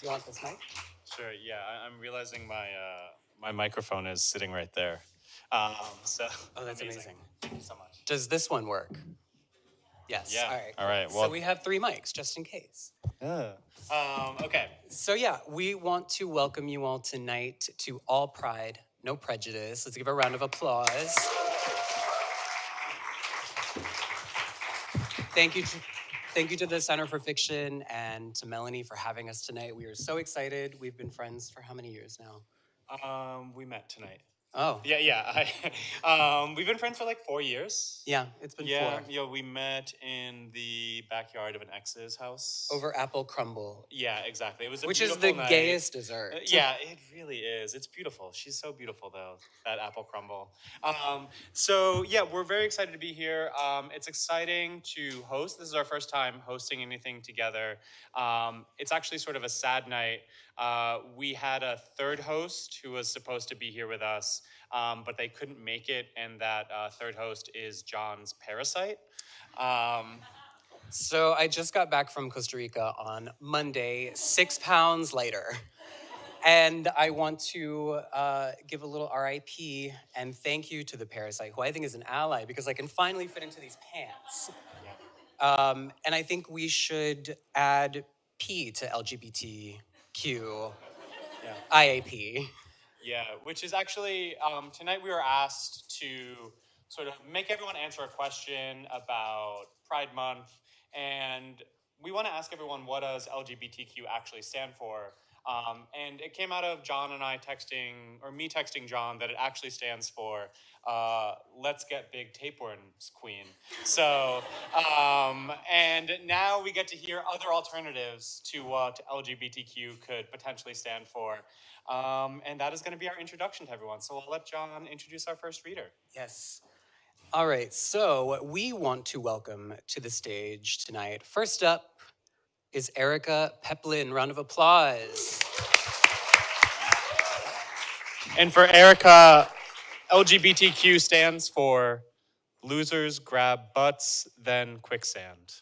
you want this mic? Sure, yeah, I'm realizing my microphone is sitting right there. So. Oh, that's amazing. Thank you so much. Does this one work? Yes. Yeah. All right. All right. So we have 3 mics just in case. Yeah. Okay. So yeah, we want to welcome you all tonight to All Pride, No Prejudice. Let's give a round of applause. Thank you to the Center for Fiction and to Melanie for having us tonight. We are so excited. We've been friends for how many years now? We met tonight. Oh. Yeah. We've been friends for like 4 years. Yeah, it's been 4. Yeah, we met in the backyard of an ex's house. Over apple crumble. Yeah, exactly. It was a Which is beautiful the night. gayest dessert. Yeah, it really is. It's beautiful. She's so beautiful, though, that apple crumble. So, yeah, we're very excited to be here. It's exciting to host. This is our first time hosting anything together. It's actually sort of a sad night. We had a third host who was supposed to be here with us, but they couldn't make it, and that third host is John's parasite. So I just got back from Costa Rica on Monday, 6 pounds lighter. And I want to give a little RIP and thank you to the parasite, who I think is an ally because I can finally fit into these pants. Yeah. And I think we should add P to LGBTQ, IAP. Yeah, which is actually, tonight we were asked to sort of make everyone answer a question about Pride Month, and we want to ask everyone, what does LGBTQ actually stand for? And it came out of John and I texting, or me texting John, that it actually stands for Let's Get Big Tapeworms Queen. So, and now we get to hear other alternatives to what LGBTQ could potentially stand for. And that is going to be our introduction to everyone. So I'll let John introduce our first reader. Yes. All right, so we want to welcome to the stage tonight. First up is Erica Peplin. Round of applause. And for Erica, LGBTQ stands for Losers Grab Butts, Then Quicksand.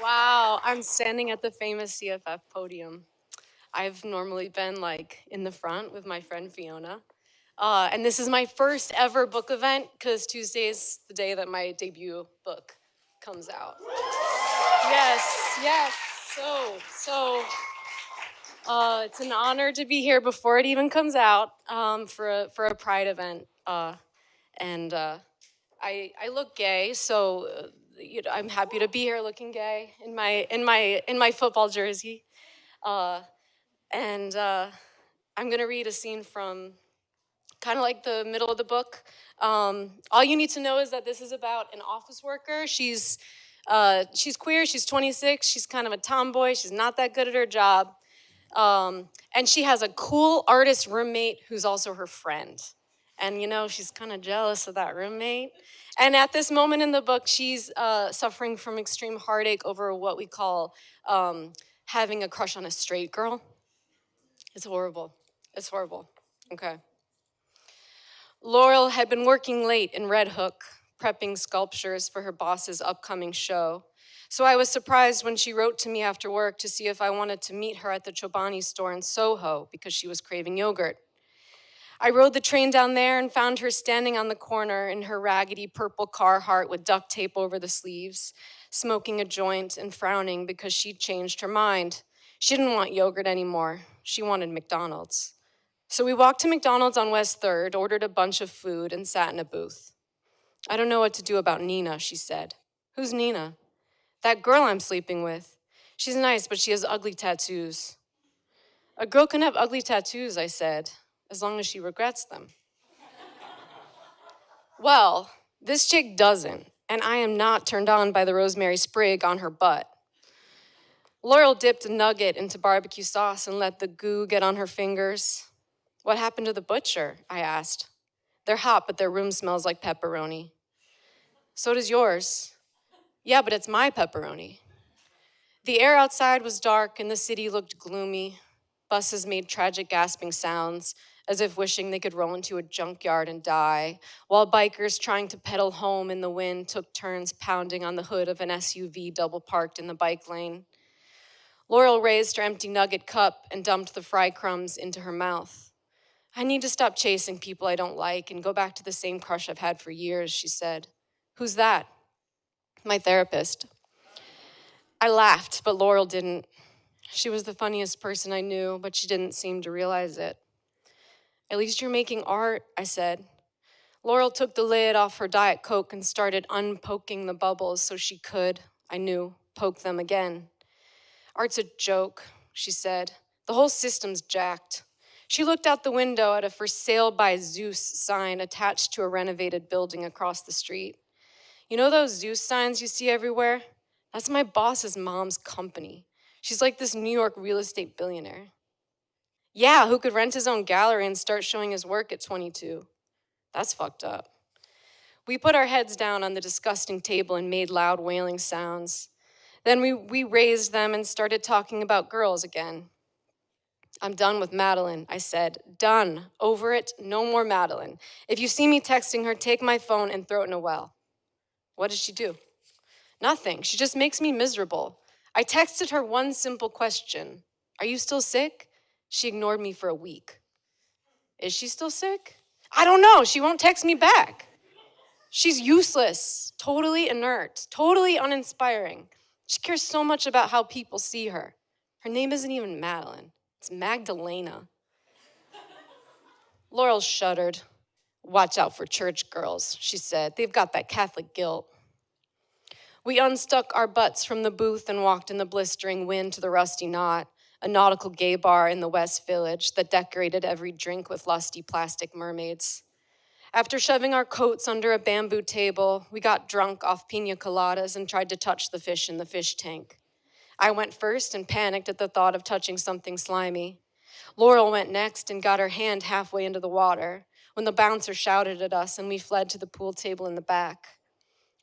Wow, I'm standing at the famous CFF podium. I've normally been like in the front with my friend Fiona. And this is my first ever book event because Tuesday is the day that my debut book comes out. Yes. So it's an honor to be here before it even comes out for a Pride event. And I look gay, so I'm happy to be here looking gay in my football jersey. And I'm gonna read a scene from kind of like the middle of the book. All you need to know is that this is about an office worker. She's queer, she's 26, she's kind of a tomboy, she's not that good at her job. And she has a cool artist roommate who's also her friend. And she's kind of jealous of that roommate. And at this moment in the book, she's suffering from extreme heartache over what we call having a crush on a straight girl. It's horrible. Okay. Laurel had been working late in Red Hook, prepping sculptures for her boss's upcoming show. So I was surprised when she wrote to me after work to see if I wanted to meet her at the Chobani store in Soho because she was craving yogurt. I rode the train down there and found her standing on the corner in her raggedy purple Carhartt with duct tape over the sleeves, smoking a joint and frowning because she'd changed her mind. She didn't want yogurt anymore. She wanted McDonald's. So we walked to McDonald's on West 3rd, ordered a bunch of food, and sat in a booth. I don't know what to do about Nina, she said. Who's Nina? That girl I'm sleeping with. She's nice, but she has ugly tattoos. A girl can have ugly tattoos, I said, as long as she regrets them. Well, this chick doesn't, and I am not turned on by the rosemary sprig on her butt. Laurel dipped a nugget into barbecue sauce and let the goo get on her fingers. What happened to the butcher? I asked. They're hot, but their room smells like pepperoni. So does yours. Yeah, but it's my pepperoni. The air outside was dark and the city looked gloomy. Buses made tragic gasping sounds. as if wishing they could roll into a junkyard and die, while bikers trying to pedal home in the wind took turns pounding on the hood of an SUV double parked in the bike lane. Laurel raised her empty nugget cup and dumped the fry crumbs into her mouth. I need to stop chasing people I don't like and go back to the same crush I've had for years, she said. Who's that? My therapist. I laughed, but Laurel didn't. She was the funniest person I knew, but she didn't seem to realize it. At least you're making art, I said. Laurel took the lid off her Diet Coke and started unpoking the bubbles so she could, I knew, poke them again. Art's a joke, she said. The whole system's jacked. She looked out the window at a for sale by Zeus sign attached to a renovated building across the street. You know those Zeus signs you see everywhere? That's my boss's mom's company. She's like this New York real estate billionaire. Yeah, who could rent his own gallery and start showing his work at 22. That's fucked up. We put our heads down on the disgusting table and made loud wailing sounds. Then we raised them and started talking about girls again. I'm done with Madeline, I said. Done. Over it. No more Madeline. If you see me texting her, take my phone and throw it in a well. What did she do? Nothing. She just makes me miserable. I texted her one simple question. Are you still sick? She ignored me for a week. Is she still sick? I don't know. She won't text me back. She's useless, totally inert, totally uninspiring. She cares so much about how people see her. Her name isn't even Madeline. It's Magdalena. Laurel shuddered. Watch out for church girls, she said. They've got that Catholic guilt. We unstuck our butts from the booth and walked in the blistering wind to the Rusty Knot, a nautical gay bar in the West Village that decorated every drink with lusty plastic mermaids. After shoving our coats under a bamboo table, we got drunk off pina coladas and tried to touch the fish in the fish tank. I went first and panicked at the thought of touching something slimy. Laurel went next and got her hand halfway into the water when the bouncer shouted at us and we fled to the pool table in the back.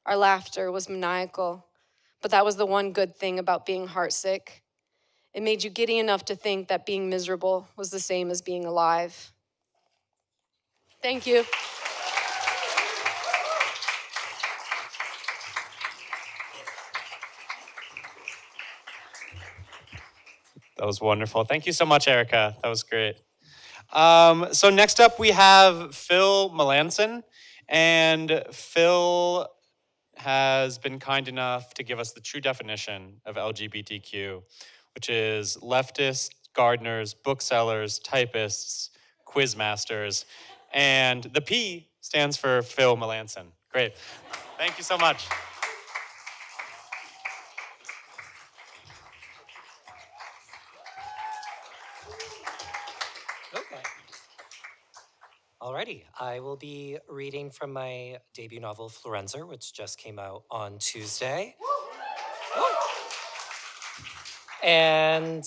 Our laughter was maniacal, but that was the one good thing about being heartsick. It made you giddy enough to think that being miserable was the same as being alive. Thank you. That was wonderful. Thank you so much, Erica. That was great. So next up, we have Phil Melanson. And Phil has been kind enough to give us the true definition of LGBTQ, which is leftists, gardeners, booksellers, typists, quizmasters. And the P stands for Phil Melanson. Great. Thank you so much. Okay. Alrighty, I will be reading from my debut novel, Florenzer, which just came out on Tuesday. And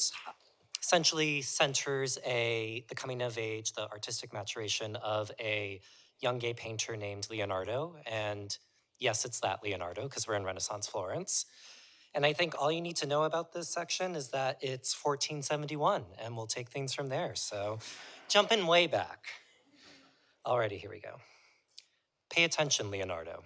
essentially centers the coming of age, the artistic maturation of a young gay painter named Leonardo. And yes, it's that Leonardo, because we're in Renaissance Florence. And I think all you need to know about this section is that it's 1471, and we'll take things from there. So jumping way back. Alrighty, here we go. Pay attention, Leonardo.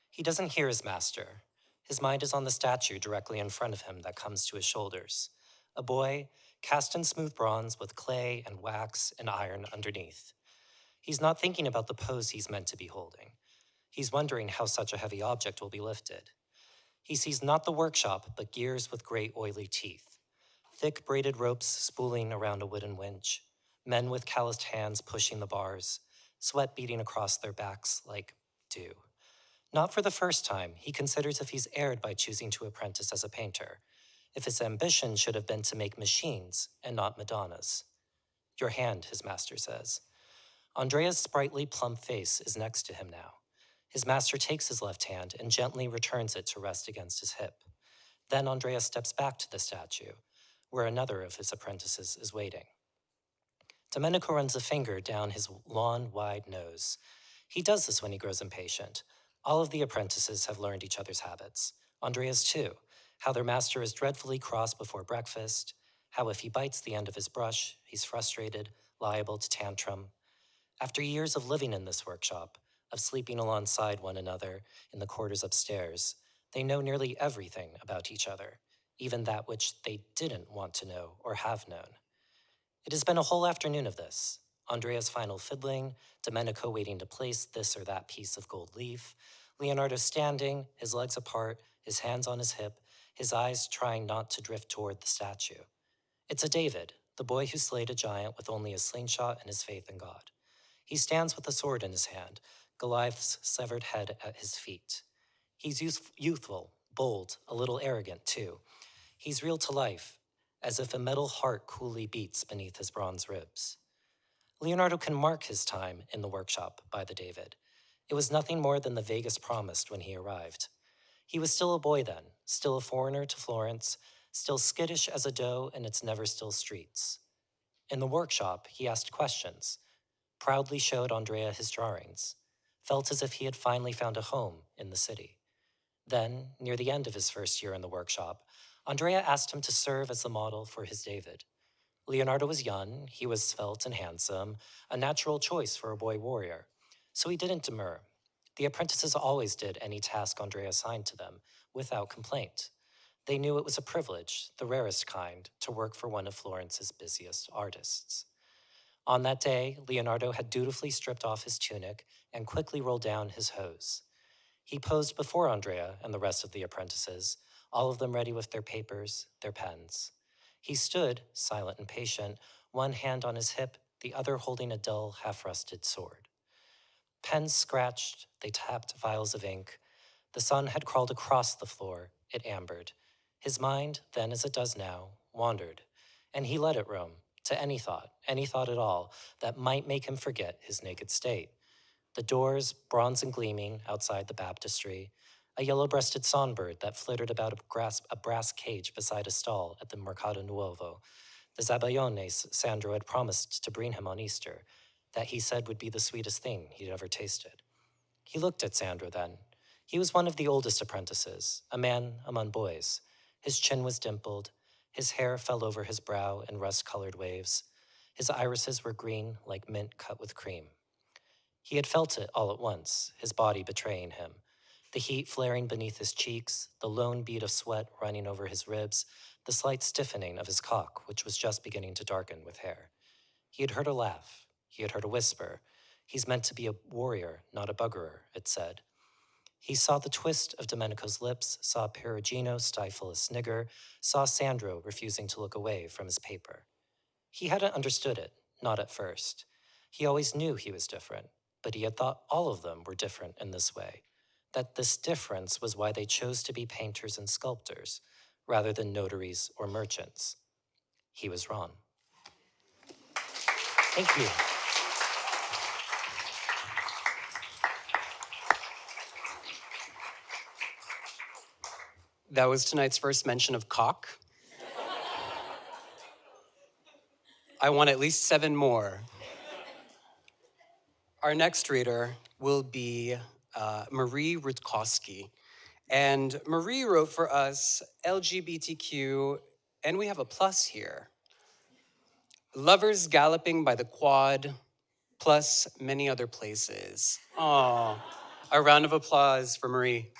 He doesn't hear his master. His mind is on the statue directly in front of him that comes to his shoulders. A boy cast in smooth bronze with clay and wax and iron underneath. He's not thinking about the pose he's meant to be holding. He's wondering how such a heavy object will be lifted. He sees not the workshop, but gears with great oily teeth. Thick braided ropes spooling around a wooden winch. Men with calloused hands pushing the bars. Sweat beating across their backs like dew. Not for the first time, he considers if he's erred by choosing to apprentice as a painter. If his ambition should have been to make machines and not Madonnas. Your hand, his master says. Andrea's sprightly, plump face is next to him now. His master takes his left hand and gently returns it to rest against his hip. Then Andrea steps back to the statue, where another of his apprentices is waiting. Domenico runs a finger down his long, wide nose. He does this when he grows impatient. All of the apprentices have learned each other's habits. Andrea's too. How their master is dreadfully cross before breakfast. How if he bites the end of his brush, he's frustrated, liable to tantrum. After years of living in this workshop, of sleeping alongside one another in the quarters upstairs, they know nearly everything about each other, even that which they didn't want to know or have known. It has been a whole afternoon of this. Andrea's final fiddling, Domenico waiting to place this or that piece of gold leaf, Leonardo standing, his legs apart, his hands on his hip, his eyes trying not to drift toward the statue. It's a David, the boy who slayed a giant with only a slingshot and his faith in God. He stands with a sword in his hand, Goliath's severed head at his feet. He's youthful, bold, a little arrogant, too. He's real to life, as if a metal heart coolly beats beneath his bronze ribs. Leonardo can mark his time in the workshop by the David. It was nothing more than the vaguest promised when he arrived. He was still a boy then, still a foreigner to Florence, still skittish as a doe in its never-still streets. In the workshop, he asked questions, proudly showed Andrea his drawings, felt as if he had finally found a home in the city. Then, near the end of his first year in the workshop, Andrea asked him to serve as the model for his David. Leonardo was young, he was svelte and handsome, a natural choice for a boy warrior, so he didn't demur. The apprentices always did any task Andrea assigned to them, without complaint. They knew it was a privilege, the rarest kind, to work for one of Florence's busiest artists. On that day, Leonardo had dutifully stripped off his tunic and quickly rolled down his hose. He posed before Andrea and the rest of the apprentices, all of them ready with their papers, their pens. He stood, silent and patient, one hand on his hip, the other holding a dull, half-rusted sword. Pens scratched, they tapped vials of ink. The sun had crawled across the floor, it ambered. His mind, then as it does now, wandered, and he let it roam, to any thought at all, that might make him forget his naked state. The doors, bronze and gleaming, outside the baptistry, a yellow-breasted songbird that flittered about a brass cage beside a stall at the Mercato Nuovo, the zabayones Sandro had promised to bring him on Easter, that he said would be the sweetest thing he'd ever tasted. He looked at Sandro then. He was one of the oldest apprentices, a man among boys. His chin was dimpled, his hair fell over his brow in rust-colored waves. His irises were green like mint cut with cream. He had felt it all at once, his body betraying him. The heat flaring beneath his cheeks, the lone bead of sweat running over his ribs, the slight stiffening of his cock, which was just beginning to darken with hair. He had heard a laugh. He had heard a whisper. He's meant to be a warrior, not a buggerer, it said. He saw the twist of Domenico's lips, saw Perugino stifle a snigger, saw Sandro refusing to look away from his paper. He hadn't understood it, not at first. He always knew he was different, but he had thought all of them were different in this way, that this difference was why they chose to be painters and sculptors, rather than notaries or merchants. He was wrong. Thank you. That was tonight's first mention of cock. I want at least 7 more. Our next reader will be Marie Rutkoski. And Marie wrote for us LGBTQ, and we have a plus here. Lovers galloping by the quad, plus many other places. Aw, a round of applause for Marie.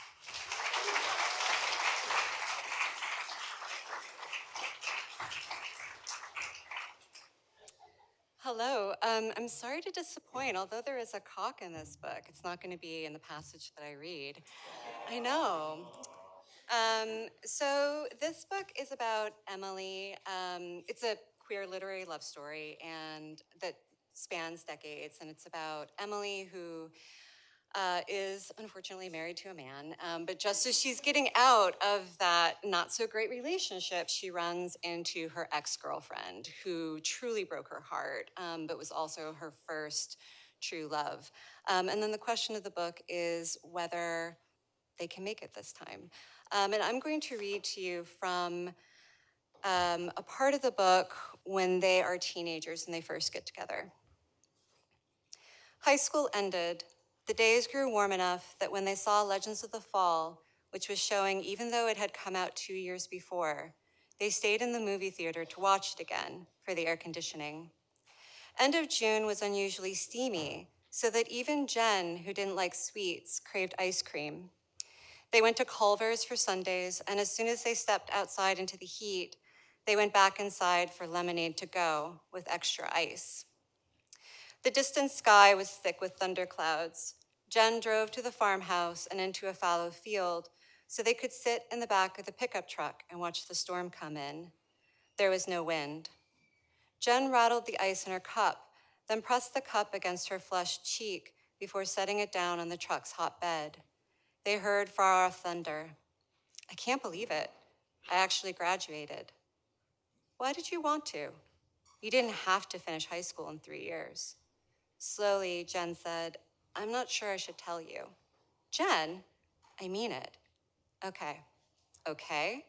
Hello. I'm sorry to disappoint. Although there is a cock in this book, it's not going to be in the passage that I read. I know. So this book is about Emily. It's a queer literary love story, and that spans decades. And it's about Emily, who is unfortunately married to a man. But just as she's getting out of that not so great relationship, she runs into her ex-girlfriend who truly broke her heart, but was also her first true love. And then the question of the book is whether they can make it this time. And I'm going to read to you from a part of the book when they are teenagers and they first get together. High school ended. The days grew warm enough that when they saw Legends of the Fall, which was showing even though it had come out 2 years before, they stayed in the movie theater to watch it again for the air conditioning. End of June was unusually steamy, so that even Jen, who didn't like sweets, craved ice cream. They went to Culver's for Sundays, and as soon as they stepped outside into the heat, they went back inside for lemonade to go with extra ice. The distant sky was thick with thunderclouds. Jen drove to the farmhouse and into a fallow field so they could sit in the back of the pickup truck and watch the storm come in. There was no wind. Jen rattled the ice in her cup, then pressed the cup against her flushed cheek before setting it down on the truck's hot bed. They heard far-off thunder. I can't believe it. I actually graduated. Why did you want to? You didn't have to finish high school in 3 years. Slowly, Jen said, I'm not sure I should tell you. Jen, I mean it. Okay. Okay?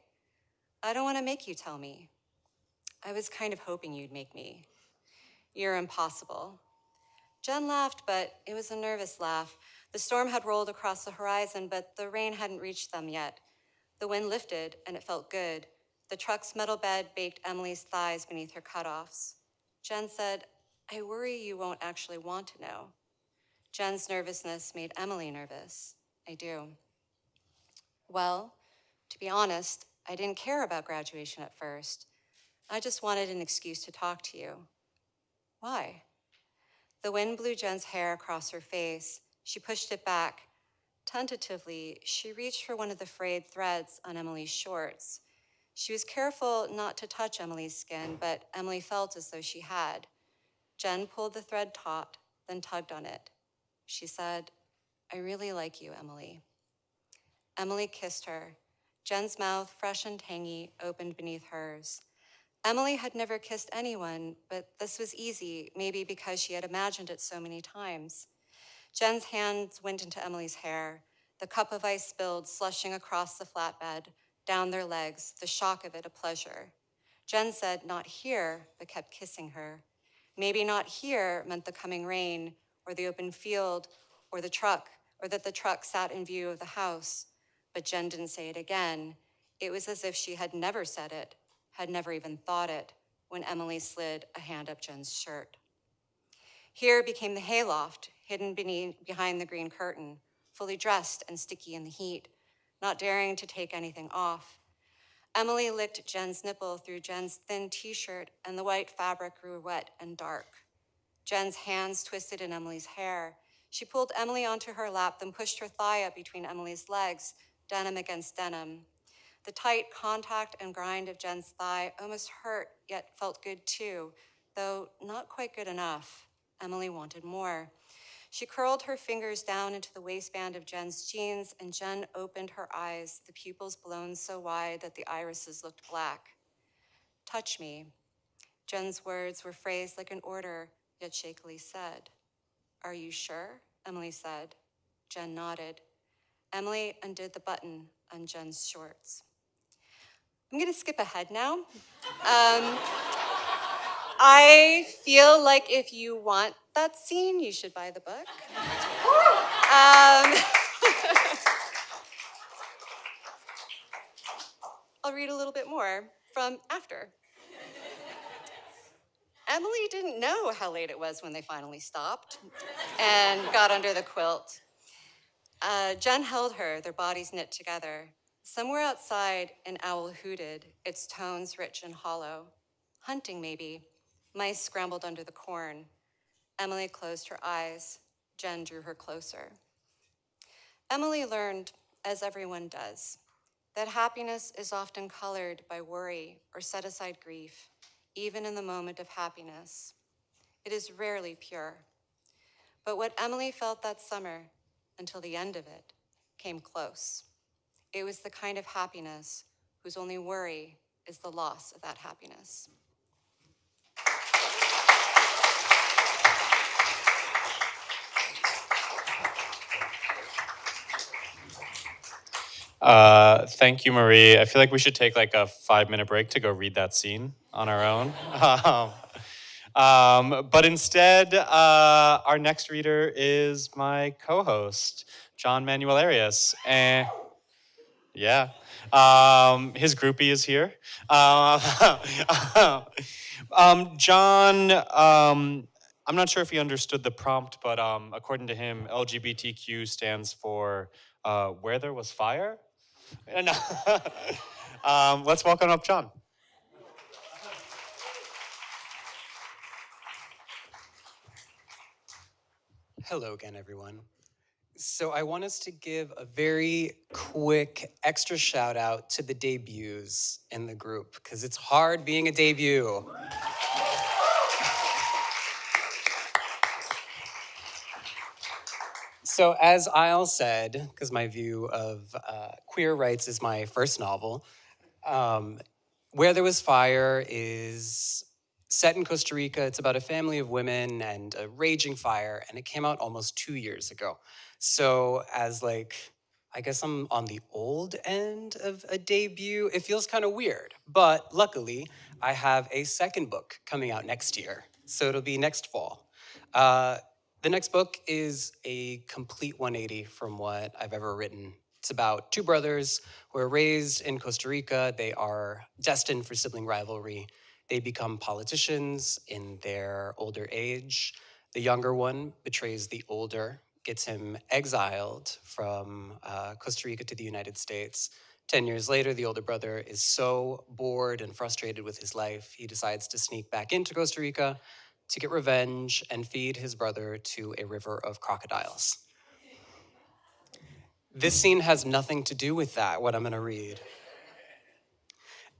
I don't want to make you tell me. I was kind of hoping you'd make me. You're impossible. Jen laughed, but it was a nervous laugh. The storm had rolled across the horizon, but the rain hadn't reached them yet. The wind lifted, and it felt good. The truck's metal bed baked Emily's thighs beneath her cutoffs. Jen said, I worry you won't actually want to know. Jen's nervousness made Emily nervous. I do. Well, to be honest, I didn't care about graduation at first. I just wanted an excuse to talk to you. Why? The wind blew Jen's hair across her face. She pushed it back. Tentatively, she reached for one of the frayed threads on Emily's shorts. She was careful not to touch Emily's skin, but Emily felt as though she had. Jen pulled the thread taut, then tugged on it. She said, I really like you, Emily. Emily kissed her. Jen's mouth, fresh and tangy, opened beneath hers. Emily had never kissed anyone, but this was easy, maybe because she had imagined it so many times. Jen's hands went into Emily's hair. The cup of ice spilled, slushing across the flatbed, down their legs, the shock of it a pleasure. Jen said, not here, but kept kissing her. Maybe not here meant the coming rain, or the open field, or the truck, or that the truck sat in view of the house. But Jen didn't say it again. It was as if she had never said it, had never even thought it, when Emily slid a hand up Jen's shirt. Here became the hayloft, hidden behind the green curtain, fully dressed and sticky in the heat, not daring to take anything off. Emily licked Jen's nipple through Jen's thin t-shirt, and the white fabric grew wet and dark. Jen's hands twisted in Emily's hair. She pulled Emily onto her lap, then pushed her thigh up between Emily's legs, denim against denim. The tight contact and grind of Jen's thigh almost hurt, yet felt good too, though not quite good enough. Emily wanted more. She curled her fingers down into the waistband of Jen's jeans, and Jen opened her eyes, the pupils blown so wide that the irises looked black. Touch me. Jen's words were phrased like an order, yet shakily said. Are you sure? Emily said. Jen nodded. Emily undid the button on Jen's shorts. I'm going to skip ahead now. I feel like if you want that scene, you should buy the book. I'll read a little bit more from after. Emily didn't know how late it was when they finally stopped and got under the quilt. Jen held her, their bodies knit together. Somewhere outside, an owl hooted, its tones rich and hollow. Hunting, maybe. Mice scrambled under the corn. Emily closed her eyes. Jen drew her closer. Emily learned, as everyone does, that happiness is often colored by worry or set-aside grief, even in the moment of happiness. It is rarely pure. But what Emily felt that summer, until the end of it, came close. It was the kind of happiness whose only worry is the loss of that happiness. Thank you, Marie. I feel like we should take like a 5-minute break to go read that scene on our own. But instead, our next reader is my co-host, John Manuel Arias. And yeah, his groupie is here. John I'm not sure if he understood the prompt, but according to him, LGBTQ stands for where there was fire. And, let's welcome up John. Hello again, everyone. So I want us to give a very quick extra shout out to the debuts in the group, because it's hard being a debut. So as Isle said, because my view of queer rights is my first novel, Where There Was Fire is set in Costa Rica. It's about a family of women and a raging fire, and it came out almost 2 years ago. So as I guess I'm on the old end of a debut. It feels kind of weird, but luckily I have a second book coming out next year. So it'll be next fall. The next book is a complete 180 from what I've ever written. It's about two brothers who are raised in Costa Rica. They are destined for sibling rivalry. They become politicians in their older age. The younger one betrays the older, gets him exiled from Costa Rica to the United States. 10 years later, the older brother is so bored and frustrated with his life, he decides to sneak back into Costa Rica to get revenge and feed his brother to a river of crocodiles. This scene has nothing to do with that, what I'm gonna read.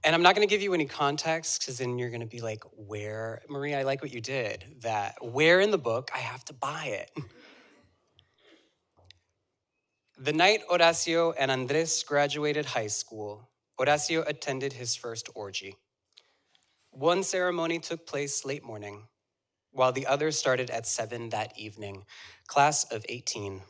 And I'm not gonna give you any context, because then you're gonna be like, where, Marie, I like what you did, that where in the book I have to buy it. The night Horacio and Andres graduated high school, Horacio attended his first orgy. One ceremony took place late morning, while the other started at 7 that evening, class of 18.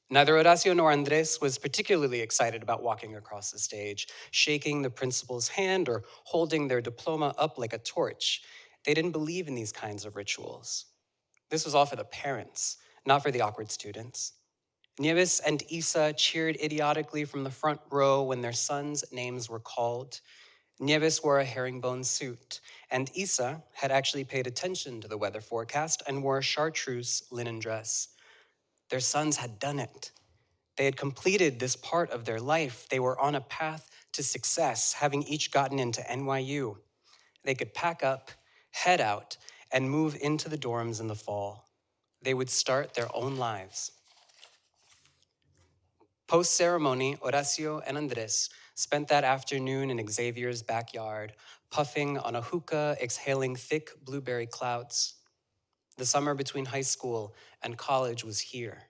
Neither Horacio nor Andres was particularly excited about walking across the stage, shaking the principal's hand or holding their diploma up like a torch. They didn't believe in these kinds of rituals. This was all for the parents, not for the awkward students. Nieves and Isa cheered idiotically from the front row when their sons' names were called. Nieves wore a herringbone suit, and Isa had actually paid attention to the weather forecast and wore a chartreuse linen dress. Their sons had done it. They had completed this part of their life. They were on a path to success, having each gotten into NYU. They could pack up, head out, and move into the dorms in the fall. They would start their own lives. Post-ceremony, Horacio and Andres spent that afternoon in Xavier's backyard, puffing on a hookah, exhaling thick blueberry clouds. The summer between high school and college was here.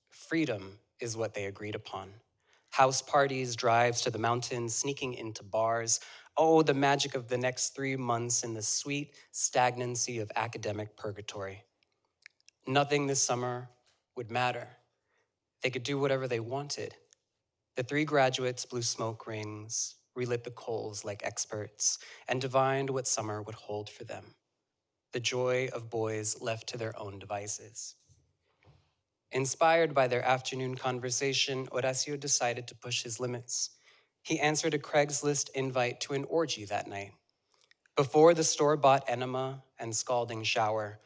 Freedom is what they agreed upon. House parties, drives to the mountains, sneaking into bars. Oh, the magic of the next 3 months in the sweet stagnancy of academic purgatory. Nothing this summer would matter. They could do whatever they wanted. The three graduates blew smoke rings, relit the coals like experts, and divined what summer would hold for them. The joy of boys left to their own devices. Inspired by their afternoon conversation, Horacio decided to push his limits. He answered a Craigslist invite to an orgy that night. Before the store-bought enema and scalding shower,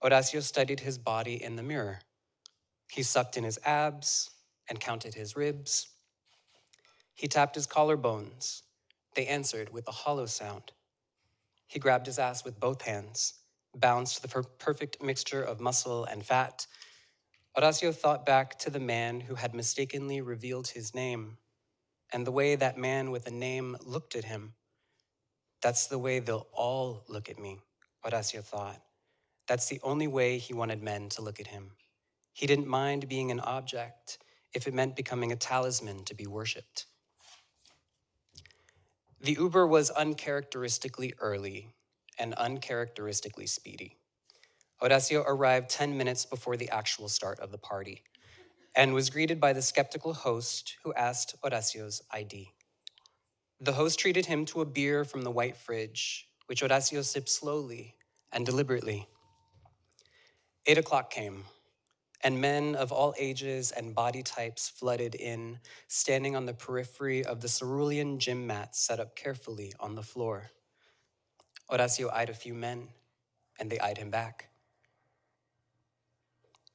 Horacio studied his body in the mirror. He sucked in his abs and counted his ribs. He tapped his collarbones. They answered with a hollow sound. He grabbed his ass with both hands, bounced the perfect mixture of muscle and fat. Horacio thought back to the man who had mistakenly revealed his name, and the way that man with a name looked at him. That's the way they'll all look at me, Horacio thought. That's the only way he wanted men to look at him. He didn't mind being an object if it meant becoming a talisman to be worshipped. The Uber was uncharacteristically early and uncharacteristically speedy. Horacio arrived 10 minutes before the actual start of the party and was greeted by the skeptical host who asked Horacio's ID. The host treated him to a beer from the white fridge, which Horacio sipped slowly and deliberately. 8 o'clock came, and men of all ages and body types flooded in, standing on the periphery of the cerulean gym mats set up carefully on the floor. Horacio eyed a few men, and they eyed him back.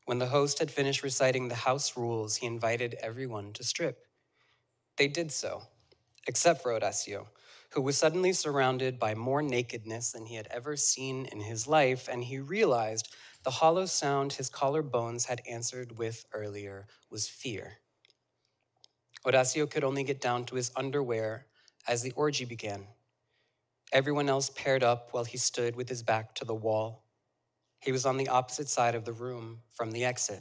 When the host had finished reciting the house rules, he invited everyone to strip. They did so, except for Horacio, who was suddenly surrounded by more nakedness than he had ever seen in his life, and he realized the hollow sound his collarbones had answered with earlier was fear. Horacio could only get down to his underwear as the orgy began. Everyone else paired up while he stood with his back to the wall. He was on the opposite side of the room from the exit.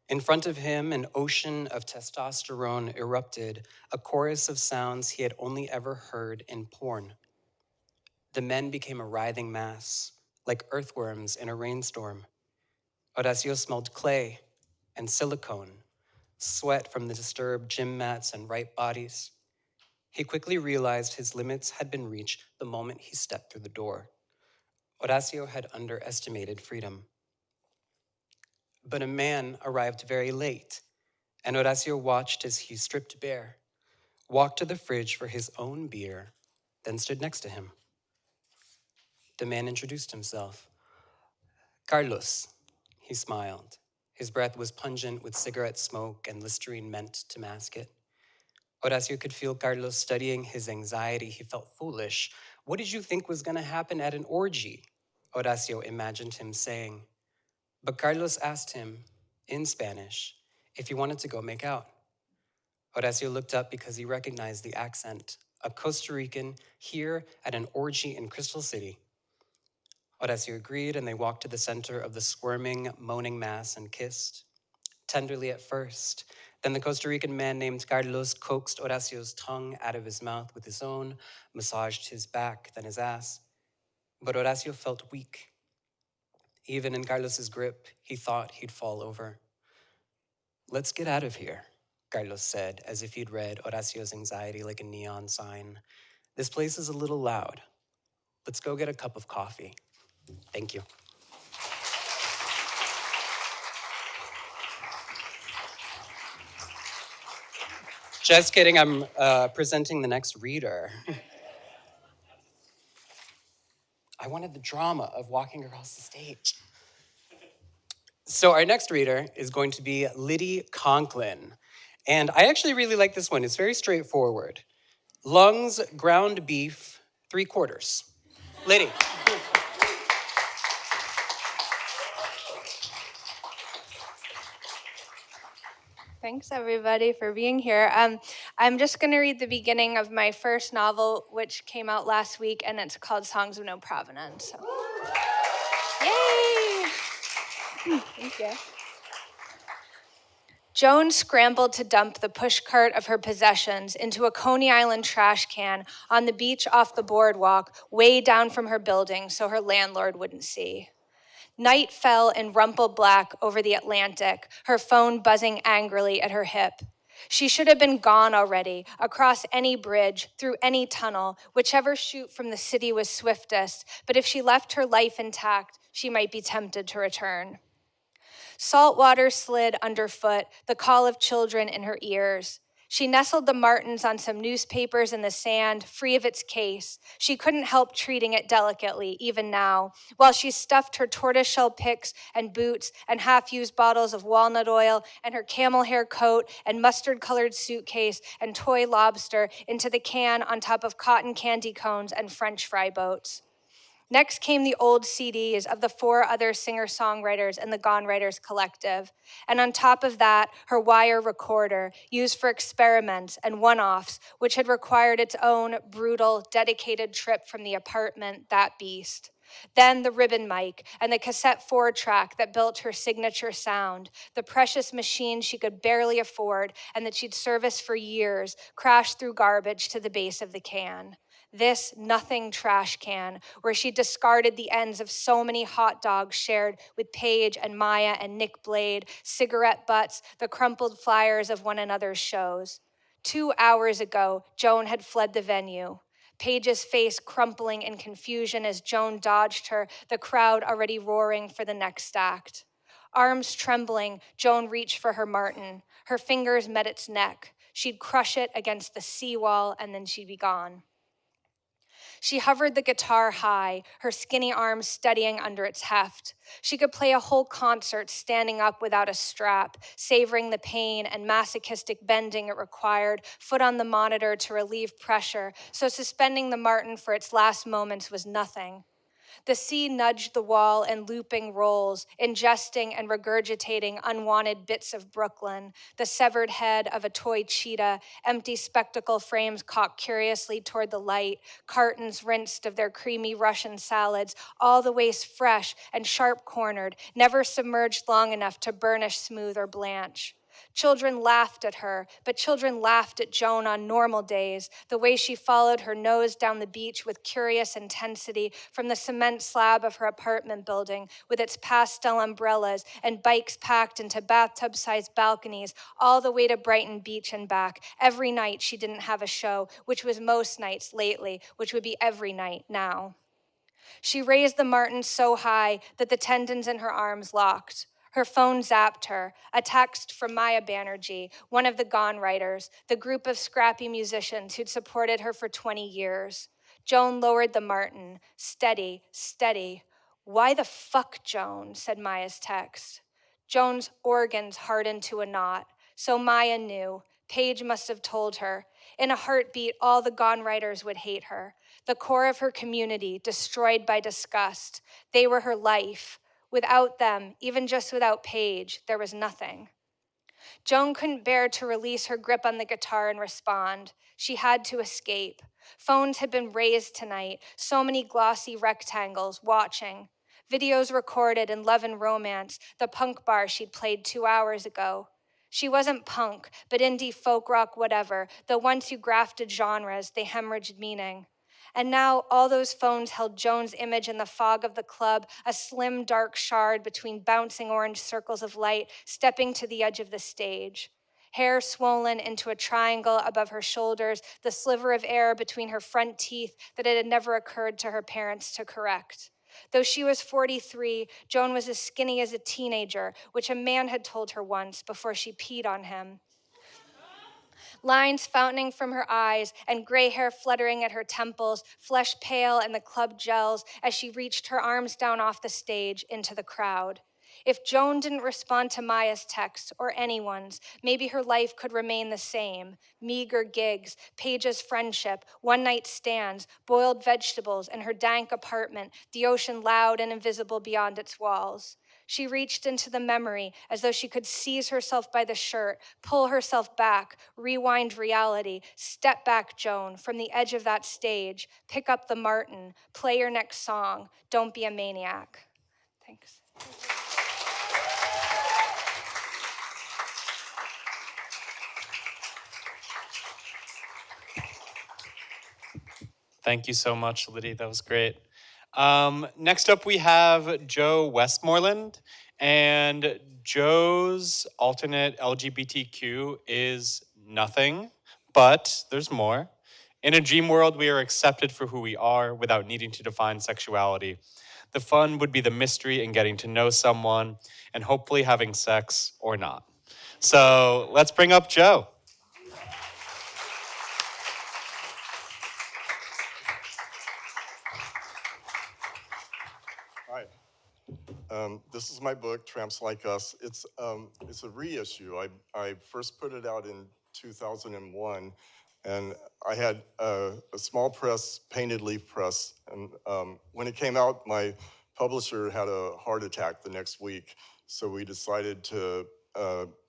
In front of him, an ocean of testosterone erupted, a chorus of sounds he had only ever heard in porn. The men became a writhing mass, like earthworms in a rainstorm. Horacio smelled clay and silicone, sweat from the disturbed gym mats and ripe bodies. He quickly realized his limits had been reached the moment he stepped through the door. Horacio had underestimated freedom. But a man arrived very late, and Horacio watched as he stripped bare, walked to the fridge for his own beer, then stood next to him. The man introduced himself. Carlos, he smiled. His breath was pungent with cigarette smoke and Listerine meant to mask it. Horacio could feel Carlos studying his anxiety. He felt foolish. What did you think was going to happen at an orgy? Horacio imagined him saying. But Carlos asked him, in Spanish, if he wanted to go make out. Horacio looked up because he recognized the accent, a Costa Rican here at an orgy in Crystal City. Horacio agreed, and they walked to the center of the squirming, moaning mass and kissed. Tenderly at first. Then the Costa Rican man named Carlos coaxed Horacio's tongue out of his mouth with his own, massaged his back, then his ass. But Horacio felt weak. Even in Carlos's grip, he thought he'd fall over. Let's get out of here, Carlos said, as if he'd read Horacio's anxiety like a neon sign. This place is a little loud. Let's go get a cup of coffee. Thank you. Just kidding, I'm presenting the next reader. I wanted the drama of walking across the stage. So our next reader is going to be Lydi Conklin. And I actually really like this one. It's very straightforward. Lungs, ground beef, 3/4. Lydi. Thanks, everybody, for being here. I'm just going to read the beginning of my first novel, which came out last week, and it's called Songs of No Provenance. So. Yay! Thank you. Joan scrambled to dump the pushcart of her possessions into a Coney Island trash can on the beach off the boardwalk, way down from her building so her landlord wouldn't see. Night fell in rumpled black over the Atlantic, her phone buzzing angrily at her hip. She should have been gone already, across any bridge, through any tunnel, whichever chute from the city was swiftest, but if she left her life intact, she might be tempted to return. Salt water slid underfoot, the call of children in her ears. She nestled the martins on some newspapers in the sand, free of its case. She couldn't help treating it delicately, even now, while she stuffed her tortoiseshell picks and boots and half-used bottles of walnut oil and her camel hair coat and mustard-colored suitcase and toy lobster into the can on top of cotton candy cones and French fry boats. Next came the old CDs of the 4 other singer-songwriters in the Gone Writers Collective. And on top of that, her wire recorder, used for experiments and one-offs, which had required its own brutal, dedicated trip from the apartment, that beast. Then the ribbon mic and the cassette 4-track that built her signature sound, the precious machine she could barely afford and that she'd serviced for years, crashed through garbage to the base of the can. This nothing trash can, where she discarded the ends of so many hot dogs shared with Paige and Maya and Nick Blade, cigarette butts, the crumpled flyers of one another's shows. 2 hours ago, Joan had fled the venue. Paige's face crumpling in confusion as Joan dodged her, the crowd already roaring for the next act. Arms trembling, Joan reached for her martin. Her fingers met its neck. She'd crush it against the seawall, and then she'd be gone. She hovered the guitar high, her skinny arms steadying under its heft. She could play a whole concert standing up without a strap, savoring the pain and masochistic bending it required, foot on the monitor to relieve pressure, so suspending the Martin for its last moments was nothing. The sea nudged the wall in looping rolls, ingesting and regurgitating unwanted bits of Brooklyn, the severed head of a toy cheetah, empty spectacle frames cocked curiously toward the light, cartons rinsed of their creamy Russian salads, all the waste fresh and sharp-cornered, never submerged long enough to burnish smooth or blanch. Children laughed at her, but children laughed at Joan on normal days, the way she followed her nose down the beach with curious intensity from the cement slab of her apartment building with its pastel umbrellas and bikes packed into bathtub-sized balconies all the way to Brighton Beach and back. Every night she didn't have a show, which was most nights lately, which would be every night now. She raised the Martin so high that the tendons in her arms locked. Her phone zapped her, a text from Maya Banerjee, one of the Gone writers, the group of scrappy musicians who'd supported her for 20 years. Joan lowered the Martin. Steady, steady. Why the fuck, Joan, said Maya's text. Joan's organs hardened to a knot. So Maya knew. Paige must have told her. In a heartbeat, all the Gone writers would hate her. The core of her community, destroyed by disgust. They were her life. Without them, even just without Paige, there was nothing. Joan couldn't bear to release her grip on the guitar and respond. She had to escape. Phones had been raised tonight, so many glossy rectangles, watching. Videos recorded in Love and Romance, the punk bar she'd played 2 hours ago. She wasn't punk, but indie folk rock whatever, though once you grafted genres, they hemorrhaged meaning. And now all those phones held Joan's image in the fog of the club, a slim, dark shard between bouncing orange circles of light, stepping to the edge of the stage. Hair swollen into a triangle above her shoulders, the sliver of air between her front teeth that it had never occurred to her parents to correct. Though she was 43, Joan was as skinny as a teenager, which a man had told her once before she peed on him. Lines fountaining from her eyes and gray hair fluttering at her temples, flesh pale in the club gels as she reached her arms down off the stage into the crowd. If Joan didn't respond to Maya's text or anyone's, maybe her life could remain the same. Meager gigs, Paige's friendship, one-night stands, boiled vegetables in her dank apartment, the ocean loud and invisible beyond its walls. She reached into the memory as though she could seize herself by the shirt, pull herself back, rewind reality, step back, Joan, from the edge of that stage, pick up the Martin, play your next song, don't be a maniac. Thanks. Thank you so much, Lydi. That was great. Next up, we have Joe Westmoreland. And Joe's alternate LGBTQ is nothing, but there's more. In a dream world, we are accepted for who we are without needing to define sexuality. The fun would be the mystery in getting to know someone and hopefully having sex or not. So let's bring up Joe. Hi. This is my book, Tramps Like Us. It's a reissue. I first put it out in 2001, and I had a small press, painted leaf press, and when it came out, my publisher had a heart attack the next week, so we decided to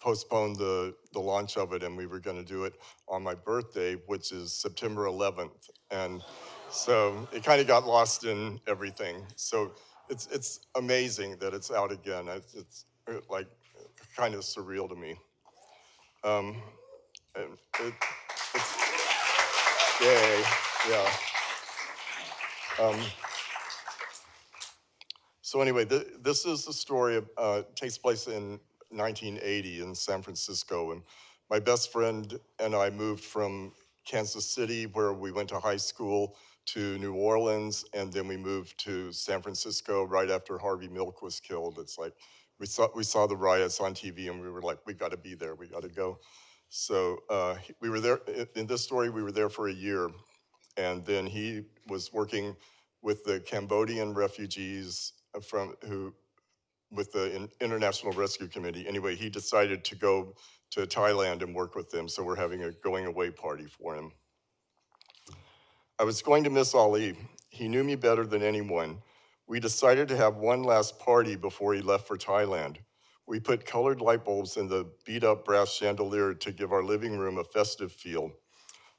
postpone the launch of it, and we were going to do it on my birthday, which is September 11th, and so it kind of got lost in everything. So it's amazing that it's out again. It's like kind of surreal to me. And it's yay, yeah. So anyway, this is the story of, takes place in 1980 in San Francisco, and my best friend and I moved from Kansas City, where we went to high school, to New Orleans, and then we moved to San Francisco right after Harvey Milk was killed. It's like we saw the riots on TV, and we were like, we got to be there, we got to go. So we were there in this story. We were there for a year, and then he was working with the Cambodian refugees with the International Rescue Committee. Anyway, he decided to go to Thailand and work with them, so we're having a going away party for him. I was going to miss Ali. He knew me better than anyone. We decided to have one last party before he left for Thailand. We put colored light bulbs in the beat-up brass chandelier to give our living room a festive feel.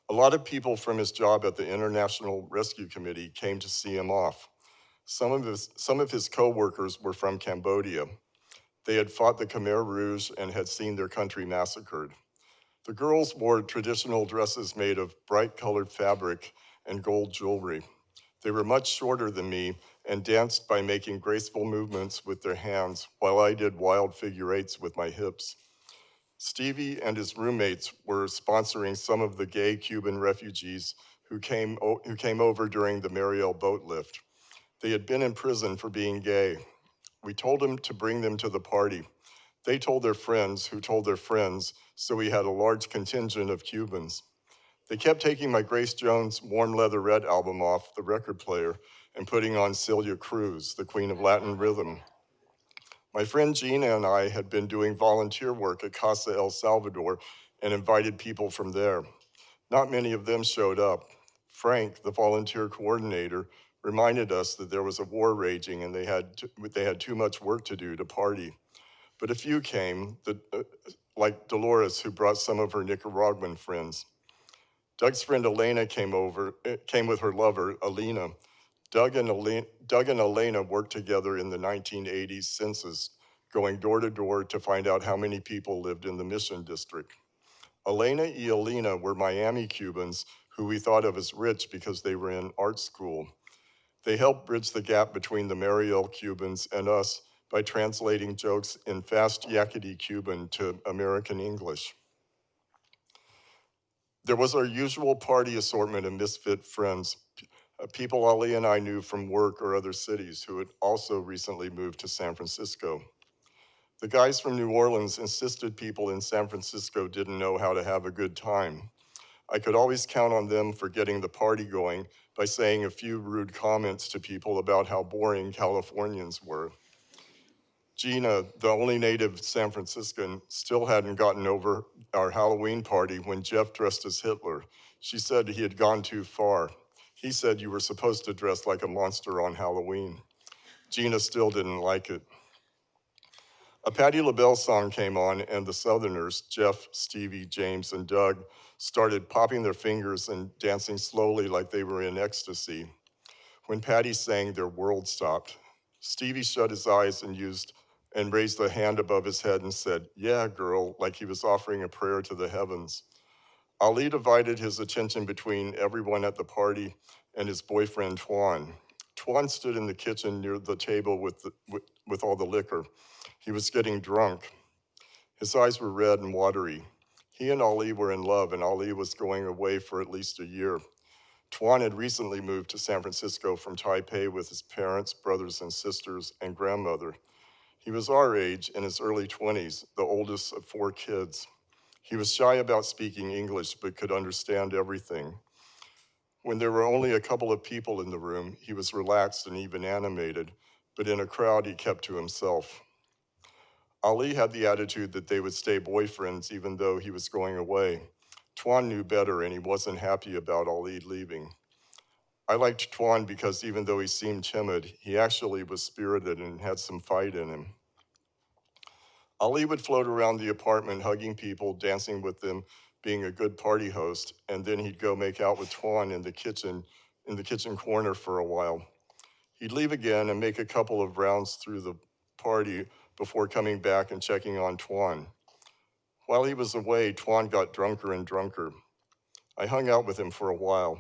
A lot of people from his job at the International Rescue Committee came to see him off. Some of his co-workers were from Cambodia. They had fought the Khmer Rouge and had seen their country massacred. The girls wore traditional dresses made of bright colored fabric and gold jewelry. They were much shorter than me and danced by making graceful movements with their hands while I did wild figure eights with my hips. Stevie and his roommates were sponsoring some of the gay Cuban refugees who came over during the Mariel boat lift. They had been in prison for being gay. We told them to bring them to the party. They told their friends who told their friends, so we had a large contingent of Cubans. They kept taking my Grace Jones Warm Leather Red album off the record player and putting on Celia Cruz, the Queen of Latin Rhythm. My friend Gina and I had been doing volunteer work at Casa El Salvador and invited people from there. Not many of them showed up. Frank, the volunteer coordinator, reminded us that there was a war raging and they had too much work to do to party. But a few came, like Dolores, who brought some of her Nicaraguan friends. Doug's friend Elena came with her lover, Alina. Doug and Elena worked together in the 1980s census, going door to door to find out how many people lived in the Mission District. Elena and Alina were Miami Cubans who we thought of as rich because they were in art school. They helped bridge the gap between the Mariel Cubans and us by translating jokes in fast yakety Cuban to American English. There was our usual party assortment of misfit friends, people Ali and I knew from work or other cities who had also recently moved to San Francisco. The guys from New Orleans insisted people in San Francisco didn't know how to have a good time. I could always count on them for getting the party going by saying a few rude comments to people about how boring Californians were. Gina, the only native San Franciscan, still hadn't gotten over our Halloween party when Jeff dressed as Hitler. She said he had gone too far. He said you were supposed to dress like a monster on Halloween. Gina still didn't like it. A Patti LaBelle song came on and the Southerners, Jeff, Stevie, James, and Doug, started popping their fingers and dancing slowly like they were in ecstasy. When Patti sang, their world stopped. Stevie shut his eyes and raised a hand above his head and said, "Yeah, girl," like he was offering a prayer to the heavens. Ali divided his attention between everyone at the party and his boyfriend, Tuan. Tuan stood in the kitchen near the table with all the liquor. He was getting drunk. His eyes were red and watery. He and Ali were in love, and Ali was going away for at least a year. Tuan had recently moved to San Francisco from Taipei with his parents, brothers and sisters, and grandmother. He was our age, in his early 20s, the oldest of 4 kids. He was shy about speaking English, but could understand everything. When there were only a couple of people in the room, he was relaxed and even animated, but in a crowd, he kept to himself. Ali had the attitude that they would stay boyfriends even though he was going away. Tuan knew better, and he wasn't happy about Ali leaving. I liked Tuan because even though he seemed timid, he actually was spirited and had some fight in him. Ali would float around the apartment, hugging people, dancing with them, being a good party host, and then he'd go make out with Tuan in the kitchen corner for a while. He'd leave again and make a couple of rounds through the party before coming back and checking on Tuan. While he was away, Tuan got drunker and drunker. I hung out with him for a while.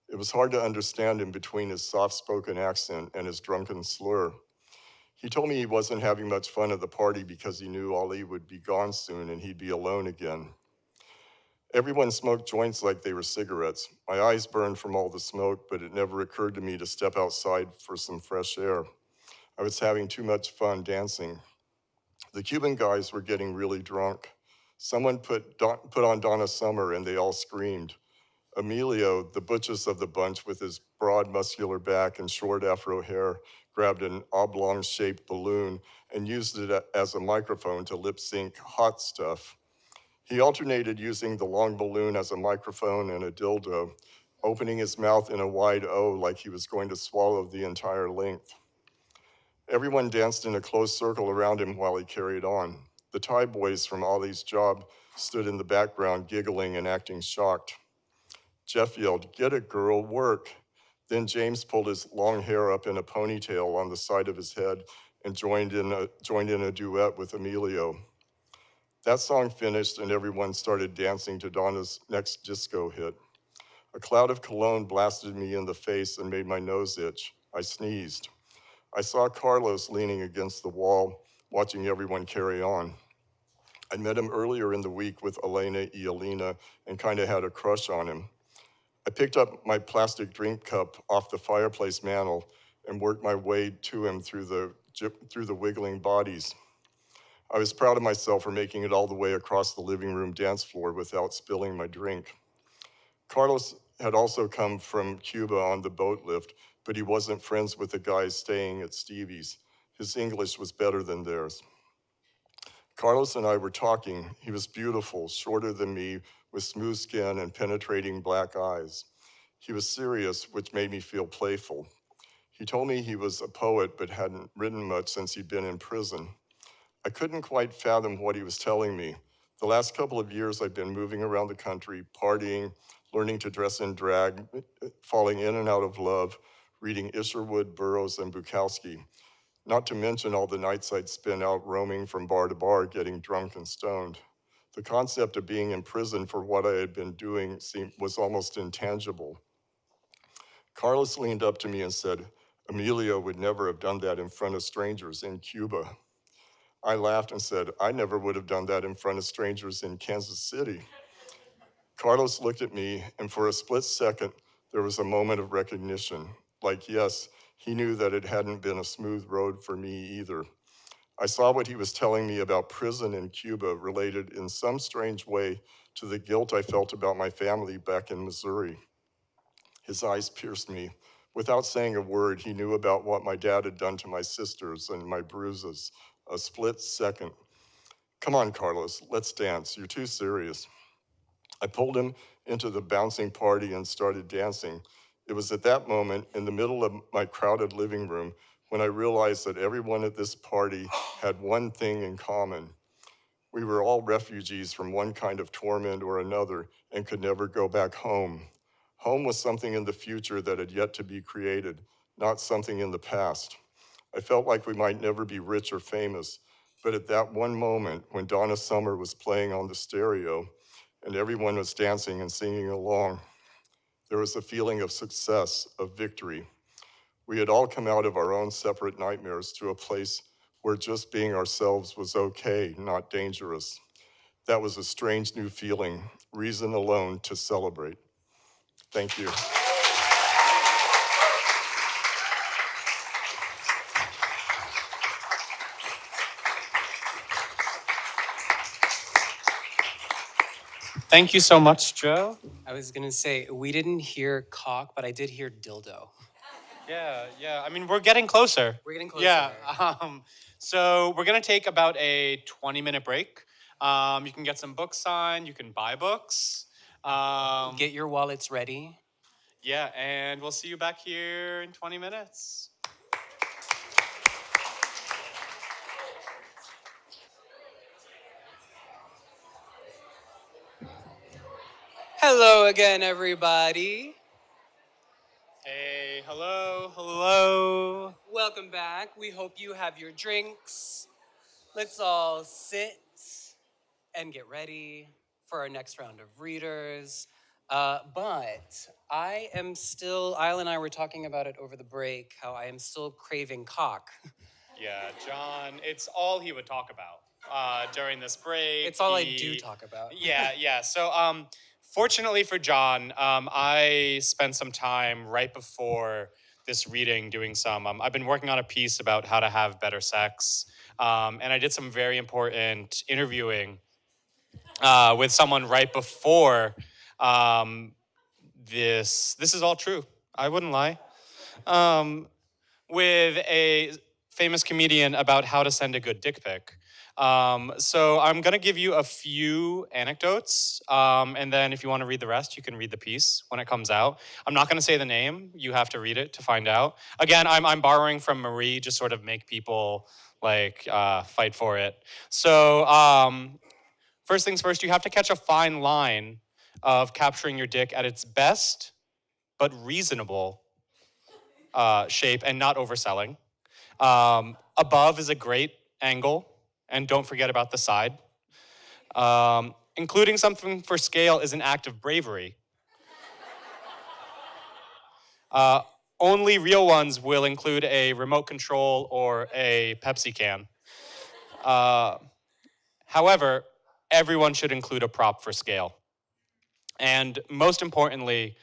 It was hard to understand him between his soft-spoken accent and his drunken slur. He told me he wasn't having much fun at the party because he knew Ali would be gone soon and he'd be alone again. Everyone smoked joints like they were cigarettes. My eyes burned from all the smoke, but it never occurred to me to step outside for some fresh air. I was having too much fun dancing. The Cuban guys were getting really drunk. Someone put on Donna Summer and they all screamed. Emilio, the butchest of the bunch with his broad muscular back and short afro hair, grabbed an oblong-shaped balloon and used it as a microphone to lip-sync Hot Stuff. He alternated using the long balloon as a microphone and a dildo, opening his mouth in a wide O like he was going to swallow the entire length. Everyone danced in a close circle around him while he carried on. The Thai boys from Ollie's job stood in the background giggling and acting shocked. Jeff yelled, "Get it, girl, work." Then James pulled his long hair up in a ponytail on the side of his head and joined in a duet with Emilio. That song finished and everyone started dancing to Donna's next disco hit. A cloud of cologne blasted me in the face and made my nose itch. I sneezed. I saw Carlos leaning against the wall, watching everyone carry on. I met him earlier in the week with Elena y Elena and kind of had a crush on him. I picked up my plastic drink cup off the fireplace mantel and worked my way to him through the wiggling bodies. I was proud of myself for making it all the way across the living room dance floor without spilling my drink. Carlos had also come from Cuba on the boat lift, but he wasn't friends with the guys staying at Stevie's. His English was better than theirs. Carlos and I were talking. He was beautiful, shorter than me, with smooth skin and penetrating black eyes. He was serious, which made me feel playful. He told me he was a poet, but hadn't written much since he'd been in prison. I couldn't quite fathom what he was telling me. The last couple of years I've been moving around the country, partying, learning to dress in drag, falling in and out of love, reading Isherwood, Burroughs, and Bukowski. Not to mention all the nights I'd spent out roaming from bar to bar, getting drunk and stoned. The concept of being in prison for what I had been doing was almost intangible. Carlos leaned up to me and said, "Emilio would never have done that in front of strangers in Cuba." I laughed and said, "I never would have done that in front of strangers in Kansas City." Carlos looked at me, and for a split second, there was a moment of recognition. Like, yes, he knew that it hadn't been a smooth road for me either. I saw what he was telling me about prison in Cuba related in some strange way to the guilt I felt about my family back in Missouri. His eyes pierced me. Without saying a word, he knew about what my dad had done to my sisters and my bruises. A split second. "Come on, Carlos, let's dance. You're too serious." I pulled him into the bouncing party and started dancing. It was at that moment, in the middle of my crowded living room, when I realized that everyone at this party had one thing in common. We were all refugees from one kind of torment or another and could never go back home. Home was something in the future that had yet to be created, not something in the past. I felt like we might never be rich or famous, but at that one moment when Donna Summer was playing on the stereo and everyone was dancing and singing along, there was a feeling of success, of victory. We had all come out of our own separate nightmares to a place where just being ourselves was okay, not dangerous. That was a strange new feeling, reason alone to celebrate. Thank you. Thank you so much, Joe. I was gonna say, we didn't hear cock, but I did hear dildo. Yeah. I mean, we're getting closer. We're getting closer. Yeah. So we're gonna take about a 20-minute break. You can get some books signed. You can buy books. Get your wallets ready. Yeah, and we'll see you back here in 20 minutes. Hello again, everybody. Hey, hello. Welcome back. We hope you have your drinks. Let's all sit and get ready for our next round of readers. But I am still, Isle and I were talking about it over the break, how I am still craving cock. Yeah, John, it's all he would talk about during this break. It's all I do talk about. Yeah. So, fortunately for John, I spent some time right before this reading doing some. I've been working on a piece about how to have better sex, and I did some very important interviewing with someone right before this is all true. I wouldn't lie. With a famous comedian about how to send a good dick pic. So I'm gonna give you a few anecdotes, and then if you want to read the rest, you can read the piece when it comes out. I'm not gonna say the name. You have to read it to find out. Again, I'm borrowing from Marie, just sort of make people like fight for it. So first things first, you have to catch a fine line of capturing your dick at its best, but reasonable shape and not overselling. Above is a great angle, and don't forget about the side. Including something for scale is an act of bravery. Only real ones will include a remote control or a Pepsi can. However, everyone should include a prop for scale. And most importantly,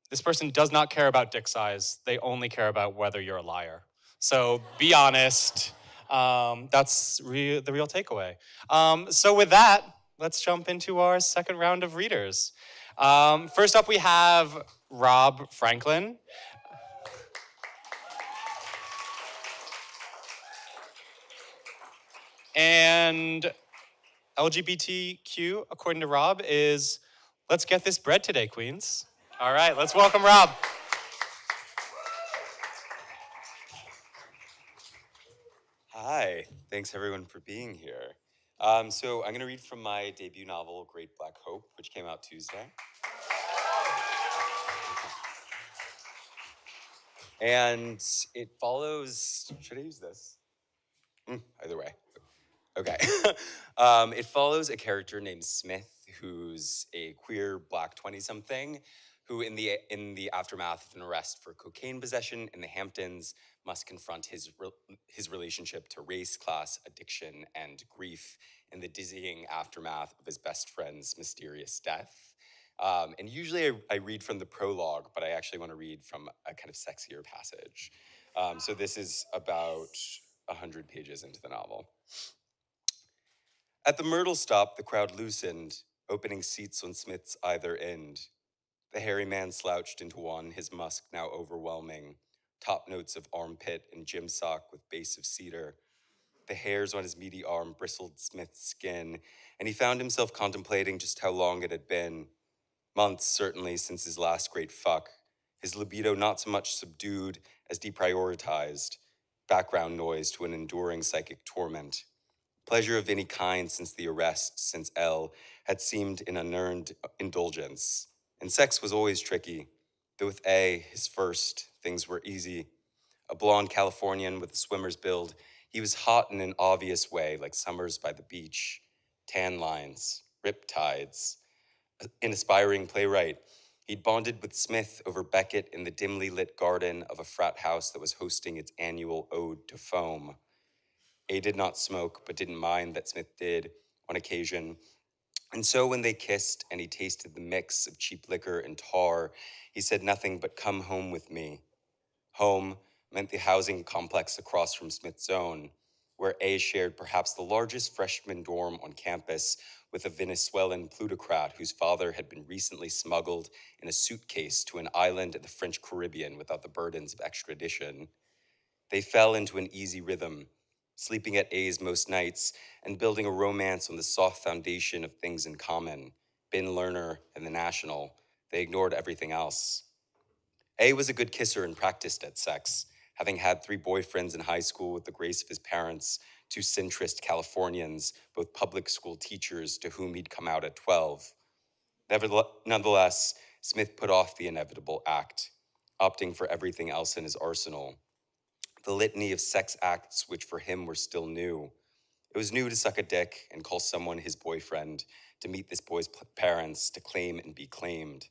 this person does not care about dick size. They only care about whether you're a liar. So be honest. That's the real takeaway. So with that, let's jump into our second round of readers. First up, we have Rob Franklin. And LGBTQ, according to Rob, is let's get this bread today, Queens. All right, let's welcome Rob. Hi, thanks everyone for being here. So I'm going to read from my debut novel, Great Black Hope, which came out Tuesday. And it follows, should I use this? Either way. Okay. It follows a character named Smith, who's a queer black 20-something, who in the aftermath of an arrest for cocaine possession in the Hamptons must confront his relationship to race, class, addiction, and grief in the dizzying aftermath of his best friend's mysterious death. And usually I read from the prologue, but I actually want to read from a kind of sexier passage. So this is about 100 pages into the novel. At the Myrtle stop, the crowd loosened, opening seats on Smith's either end. The hairy man slouched into one, his musk now overwhelming, top notes of armpit and gym sock with base of cedar. The hairs on his meaty arm bristled Smith's skin, and he found himself contemplating just how long it had been. Months, certainly, since his last great fuck. His libido not so much subdued as deprioritized, background noise to an enduring psychic torment. Pleasure of any kind since the arrest, since L, had seemed an unearned indulgence. And sex was always tricky. Though with A, his first, things were easy. A blonde Californian with a swimmer's build, he was hot in an obvious way, like summers by the beach. Tan lines, rip tides. An aspiring playwright, he'd bonded with Smith over Beckett in the dimly lit garden of a frat house that was hosting its annual ode to foam. A did not smoke, but didn't mind that Smith did on occasion. And so when they kissed and he tasted the mix of cheap liquor and tar, he said nothing but come home with me. Home meant the housing complex across from Smith's own, where A shared perhaps the largest freshman dorm on campus with a Venezuelan plutocrat whose father had been recently smuggled in a suitcase to an island in the French Caribbean without the burdens of extradition. They fell into an easy rhythm, sleeping at A's most nights and building a romance on the soft foundation of things in common, bin Lerner and the National. They ignored everything else. A was a good kisser and practiced at sex, having had 3 boyfriends in high school with the grace of his parents, 2 centrist Californians, both public school teachers to whom he'd come out at 12. Nonetheless, Smith put off the inevitable act, opting for everything else in his arsenal. The litany of sex acts which for him were still new. It was new to suck a dick and call someone his boyfriend, to meet this boy's parents, to claim and be claimed.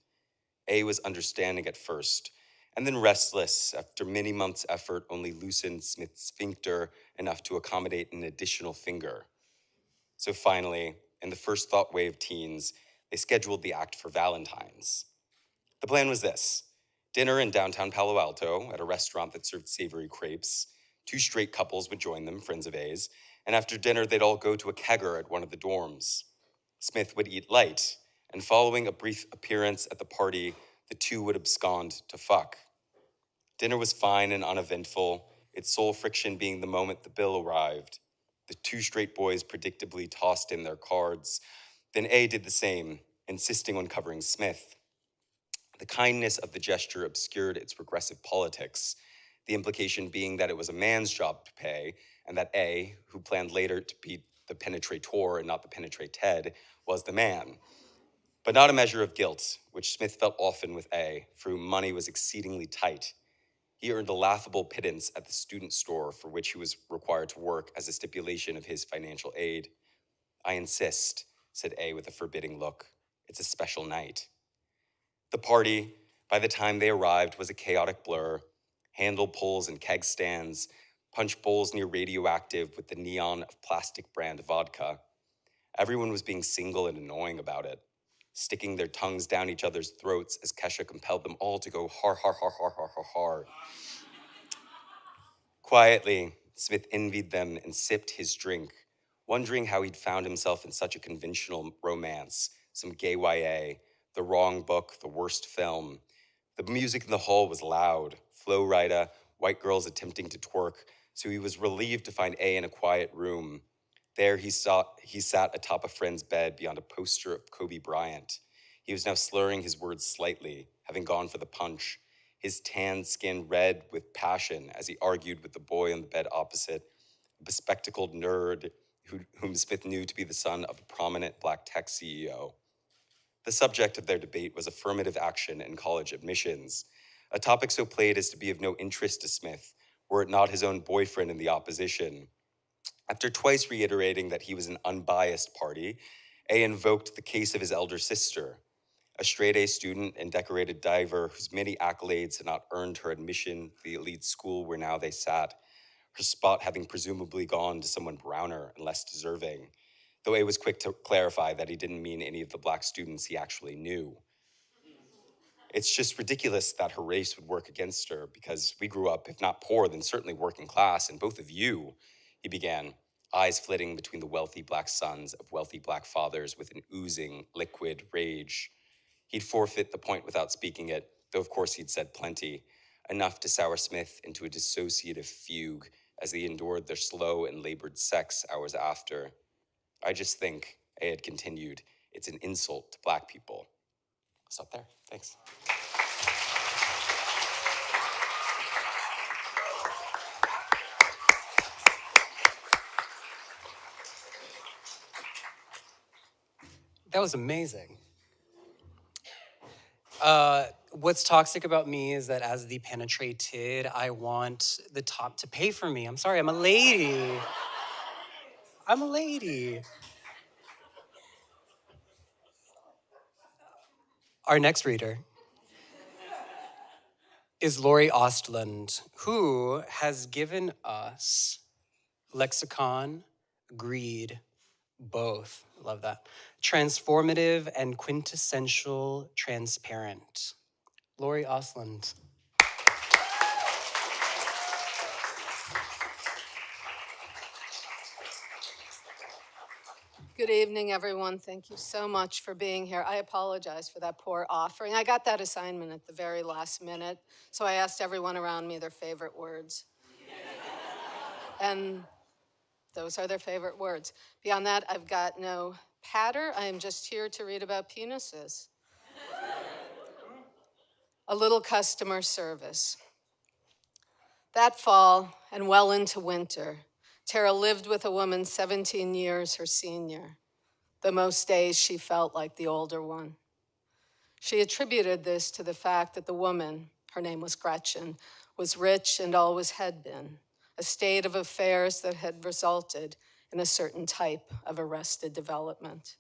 A was understanding at first, and then restless after many months' effort only loosened Smith's sphincter enough to accommodate an additional finger. So finally, in the first thought wave teens, they scheduled the act for Valentine's. The plan was this: dinner in downtown Palo Alto at a restaurant that served savory crepes. 2 straight couples would join them, friends of A's, and after dinner they'd all go to a kegger at one of the dorms. Smith would eat light, and following a brief appearance at the party, the two would abscond to fuck. Dinner was fine and uneventful, its sole friction being the moment the bill arrived. The two straight boys predictably tossed in their cards. Then A did the same, insisting on covering Smith. The kindness of the gesture obscured its regressive politics, the implication being that it was a man's job to pay, and that A, who planned later to be the penetrator and not the penetrated, was the man. But not a measure of guilt, which Smith felt often with A, for whom money was exceedingly tight. He earned a laughable pittance at the student store for which he was required to work as a stipulation of his financial aid. I insist, said A with a forbidding look. It's a special night. The party, by the time they arrived, was a chaotic blur. Handle pulls and keg stands, punch bowls near Radioactive with the neon of plastic brand vodka. Everyone was being single and annoying about it, sticking their tongues down each other's throats as Kesha compelled them all to go har, har, har, har, har, har, har. Quietly, Smith envied them and sipped his drink, wondering how he'd found himself in such a conventional romance, some gay YA, the wrong book, the worst film. The music in the hall was loud, flow rida, white girls attempting to twerk, so he was relieved to find A in a quiet room. There he sat atop a friend's bed beyond a poster of Kobe Bryant. He was now slurring his words slightly, having gone for the punch, his tanned skin red with passion as he argued with the boy on the bed opposite, a bespectacled nerd whom Smith knew to be the son of a prominent black tech CEO. The subject of their debate was affirmative action in college admissions, a topic so played as to be of no interest to Smith, were it not his own boyfriend in the opposition. After twice reiterating that he was an unbiased party, A invoked the case of his elder sister, a straight-A student and decorated diver whose many accolades had not earned her admission to the elite school where now they sat, her spot having presumably gone to someone browner and less deserving, though A was quick to clarify that he didn't mean any of the black students he actually knew. It's just ridiculous that her race would work against her because we grew up, if not poor, then certainly working class, and both of you, he began, eyes flitting between the wealthy black sons of wealthy black fathers with an oozing, liquid rage. He'd forfeit the point without speaking it, though of course he'd said plenty, enough to sour Smith into a dissociative fugue as they endured their slow and labored sex hours after. I just think, A had continued, it's an insult to black people. I'll stop there, thanks. That was amazing. What's toxic about me is that as the penetrated, I want the top to pay for me. I'm sorry, I'm a lady. I'm a lady. Our next reader is Lori Ostlund, who has given us Lexicon, Greed, both, love that, Transformative and Quintessential Transparent. Lori Ostlund. Good evening, everyone. Thank you so much for being here. I apologize for that poor offering. I got that assignment at the very last minute, so I asked everyone around me their favorite words. And those are their favorite words. Beyond that, I've got no patter. I am just here to read about penises. A little customer service. That fall, and well into winter, Tara lived with a woman 17 years her senior. Though most days she felt like the older one. She attributed this to the fact that the woman, her name was Gretchen, was rich and always had been, a state of affairs that had resulted in a certain type of arrested development.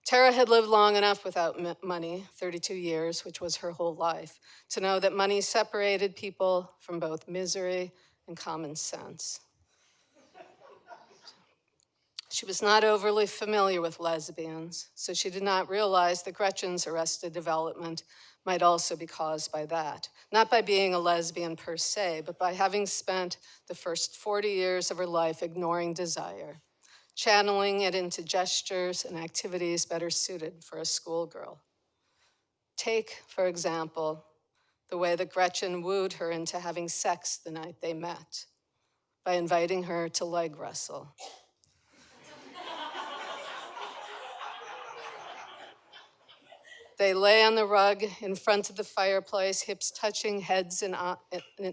Tara had lived long enough without money, 32 years, which was her whole life, to know that money separated people from both misery and common sense. She was not overly familiar with lesbians, so she did not realize that Gretchen's arrested development might also be caused by that. Not by being a lesbian per se, but by having spent the first 40 years of her life ignoring desire, channeling it into gestures and activities better suited for a schoolgirl. Take, for example, the way that Gretchen wooed her into having sex the night they met by inviting her to leg wrestle. They lay on the rug in front of the fireplace, hips touching, heads in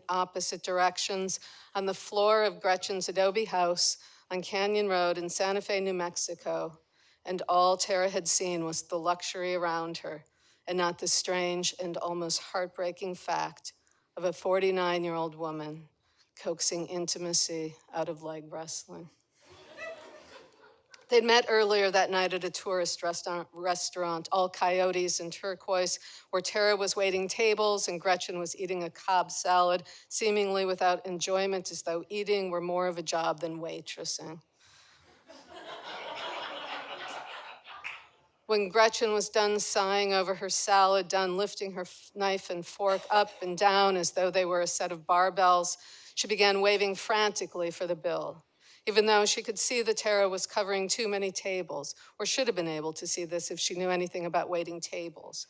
opposite directions, on the floor of Gretchen's adobe house on Canyon Road in Santa Fe, New Mexico. And all Tara had seen was the luxury around her, and not the strange and almost heartbreaking fact of a 49-year-old woman coaxing intimacy out of leg wrestling. They'd met earlier that night at a tourist restaurant, all coyotes and turquoise, where Tara was waiting tables and Gretchen was eating a Cobb salad, seemingly without enjoyment, as though eating were more of a job than waitressing. When Gretchen was done sighing over her salad, done lifting her knife and fork up and down as though they were a set of barbells, she began waving frantically for the bill. Even though she could see that Tara was covering too many tables, or should have been able to see this if she knew anything about waiting tables,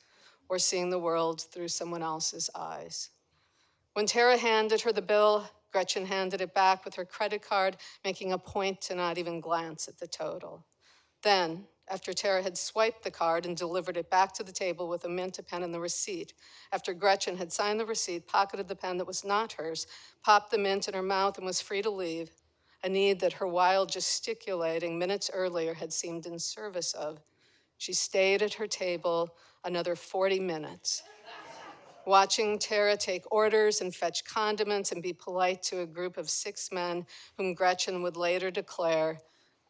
or seeing the world through someone else's eyes. When Tara handed her the bill, Gretchen handed it back with her credit card, making a point to not even glance at the total. Then, after Tara had swiped the card and delivered it back to the table with a mint, a pen, and the receipt, after Gretchen had signed the receipt, pocketed the pen that was not hers, popped the mint in her mouth, and was free to leave, a need that her wild gesticulating minutes earlier had seemed in service of, she stayed at her table another 40 minutes, watching Tara take orders and fetch condiments and be polite to a group of 6 men whom Gretchen would later declare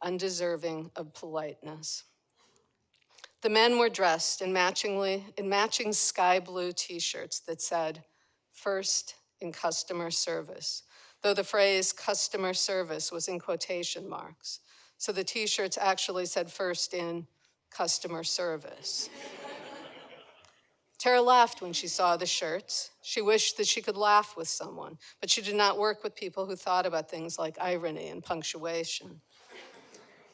undeserving of politeness. The men were dressed in matching sky blue t-shirts that said, "First in customer service," though the phrase customer service was in quotation marks. So the t-shirts actually said "First in customer service." Tara laughed when she saw the shirts. She wished that she could laugh with someone, but she did not work with people who thought about things like irony and punctuation.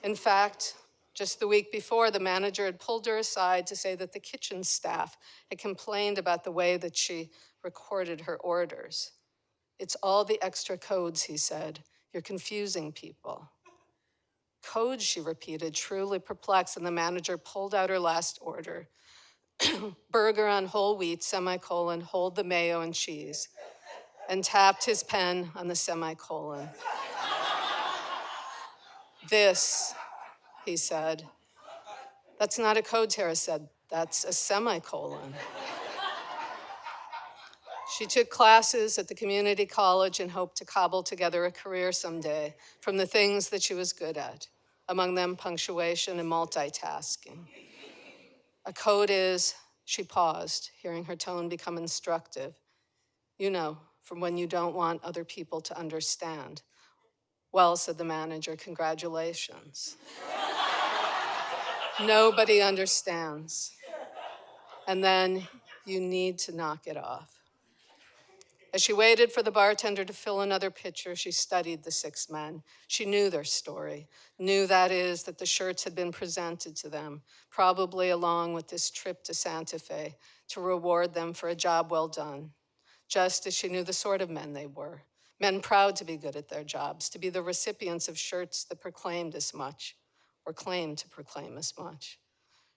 In fact, just the week before, the manager had pulled her aside to say that the kitchen staff had complained about the way that she recorded her orders. "It's all the extra codes," he said. "You're confusing people." "Codes," she repeated, truly perplexed, and the manager pulled out her last order. "Burger on whole wheat, semicolon, hold the mayo and cheese," and tapped his pen on the semicolon. "This," he said. "That's not a code," Tara said. "That's a semicolon." She took classes at the community college and hoped to cobble together a career someday from the things that she was good at, among them punctuation and multitasking. A code is, she paused, hearing her tone become instructive. "You know, from when you don't want other people to understand." "Well," said the manager, "congratulations." Nobody understands. And then you need to knock it off. As she waited for the bartender to fill another pitcher, she studied the 6 men. She knew their story, knew, that is, that the shirts had been presented to them, probably along with this trip to Santa Fe, to reward them for a job well done, just as she knew the sort of men they were, men proud to be good at their jobs, to be the recipients of shirts that proclaimed as much, or claimed to proclaim as much.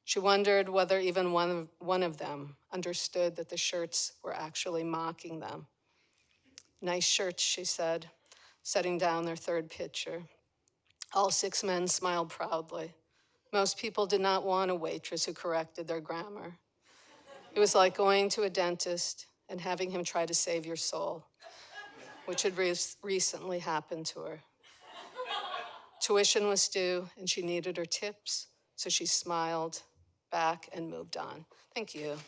She wondered whether even one of them understood that the shirts were actually mocking them. "Nice shirts," she said, setting down their 3rd pitcher. All 6 men smiled proudly. Most people did not want a waitress who corrected their grammar. It was like going to a dentist and having him try to save your soul, which had recently happened to her. Tuition was due, and she needed her tips, so she smiled back and moved on. Thank you.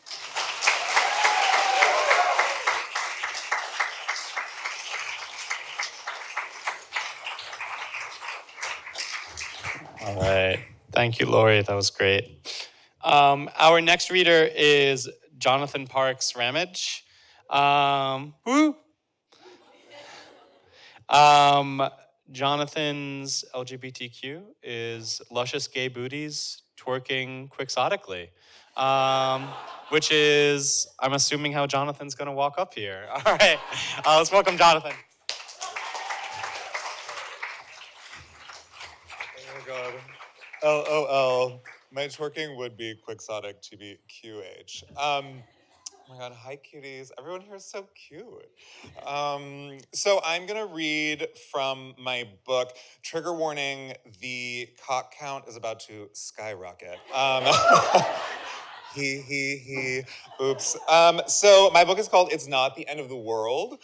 All right. Thank you, Lori. That was great. Our next reader is Jonathan Parks-Ramage. Woo! Jonathan's LGBTQ is luscious gay booties twerking quixotically, which is, I'm assuming, how Jonathan's gonna walk up here. All right, let's welcome Jonathan. Oh my god. LOL. My twerking would be quixotic, TBQH. Oh my god, hi cuties. Everyone here is so cute. So I'm gonna read from my book. Trigger warning, the cock count is about to skyrocket. He. Oops. So my book is called It's Not the End of the World.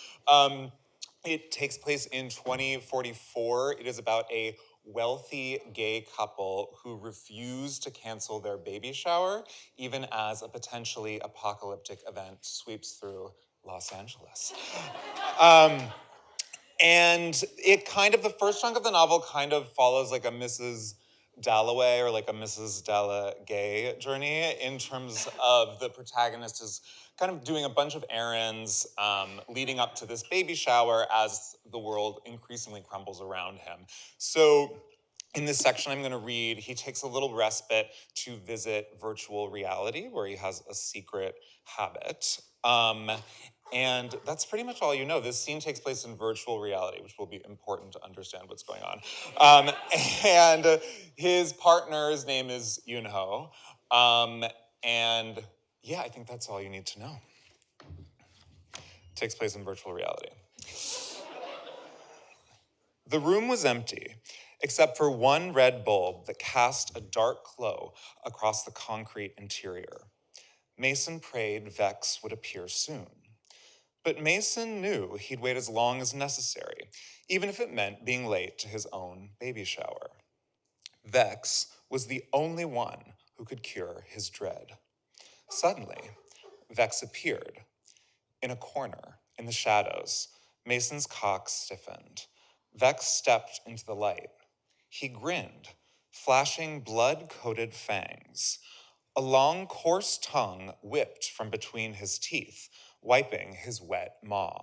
It takes place in 2044. It is about a wealthy gay couple who refuse to cancel their baby shower, even as a potentially apocalyptic event sweeps through Los Angeles. And it kind of, the first chunk of the novel kind of follows like a Mrs. Dalloway or like a Mrs. Dallagay journey in terms of the protagonist is kind of doing a bunch of errands leading up to this baby shower as the world increasingly crumbles around him. So in this section I'm gonna read, he takes a little respite to visit virtual reality where he has a secret habit. And that's pretty much all you know. This scene takes place in virtual reality, which will be important to understand what's going on. And his partner's name is Yoonho. And yeah, I think that's all you need to know. It takes place in virtual reality. The room was empty, except for one red bulb that cast a dark glow across the concrete interior. Mason prayed Vex would appear soon. But Mason knew he'd wait as long as necessary, even if it meant being late to his own baby shower. Vex was the only one who could cure his dread. Suddenly, Vex appeared. In a corner, in the shadows, Mason's cock stiffened. Vex stepped into the light. He grinned, flashing blood-coated fangs. A long, coarse tongue whipped from between his teeth, wiping his wet maw.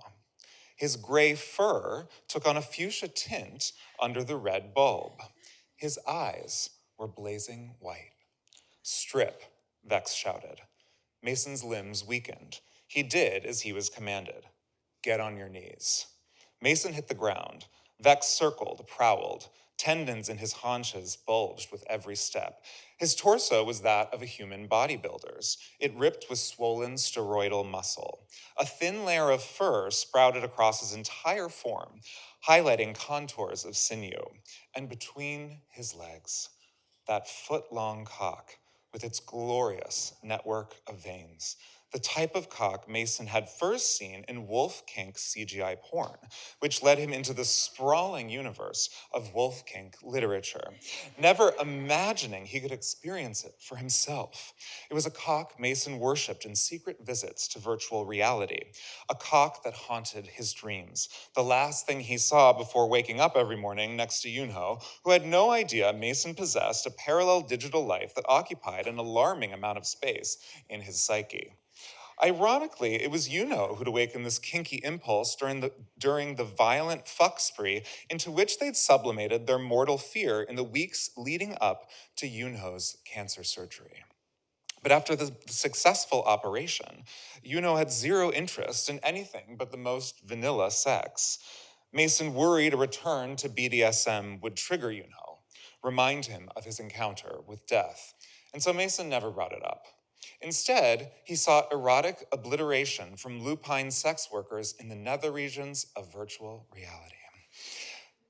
His gray fur took on a fuchsia tint under the red bulb. His eyes were blazing white. Strip, Vex shouted. Mason's limbs weakened. He did as he was commanded. Get on your knees. Mason hit the ground. Vex circled, prowled. Tendons in his haunches bulged with every step. His torso was that of a human bodybuilder's. It ripped with swollen steroidal muscle. A thin layer of fur sprouted across his entire form, highlighting contours of sinew. And between his legs, that foot-long cock with its glorious network of veins. The type of cock Mason had first seen in wolf kink CGI porn, which led him into the sprawling universe of wolf kink literature, never imagining he could experience it for himself. It was a cock Mason worshipped in secret visits to virtual reality, a cock that haunted his dreams, the last thing he saw before waking up every morning next to Yoonho, who had no idea Mason possessed a parallel digital life that occupied an alarming amount of space in his psyche. Ironically, it was Yoonho who'd awakened this kinky impulse during the violent fuck spree into which they'd sublimated their mortal fear in the weeks leading up to Yoonho's cancer surgery. But after the successful operation, Yoonho had zero interest in anything but the most vanilla sex. Mason worried a return to BDSM would trigger Yoonho, remind him of his encounter with death. And so Mason never brought it up. Instead, he sought erotic obliteration from lupine sex workers in the nether regions of virtual reality.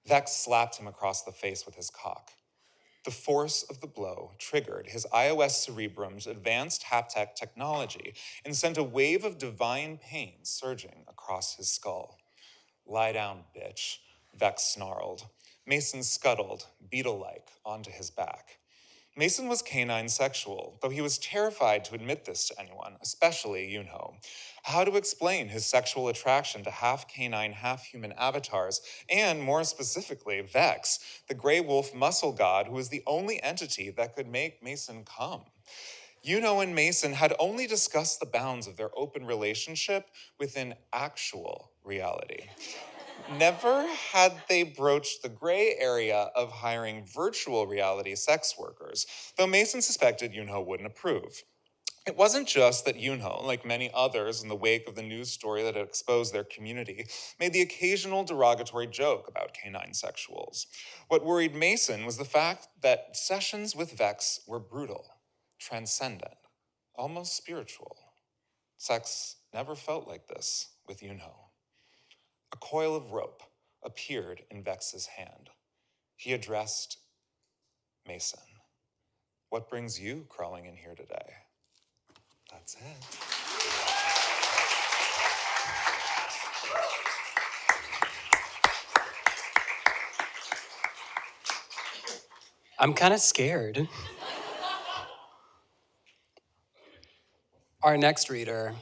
Vex slapped him across the face with his cock. The force of the blow triggered his iOS cerebrum's advanced haptic technology and sent a wave of divine pain surging across his skull. Lie down, bitch, Vex snarled. Mason scuttled, beetle-like, onto his back. Mason was canine sexual, though he was terrified to admit this to anyone, especially Yoonho. How to explain his sexual attraction to half canine, half human avatars, and more specifically, Vex, the gray wolf muscle god who was the only entity that could make Mason come. Yoonho and Mason had only discussed the bounds of their open relationship within actual reality. Never had they broached the gray area of hiring virtual reality sex workers, though Mason suspected Yoonho wouldn't approve. It wasn't just that Yoonho, like many others in the wake of the news story that had exposed their community, made the occasional derogatory joke about canine sexuals. What worried Mason was the fact that sessions with Vex were brutal, transcendent, almost spiritual. Sex never felt like this with Yoonho. A coil of rope appeared in Vex's hand. He addressed Mason. What brings you crawling in here today? That's it. I'm kind of scared. Our next reader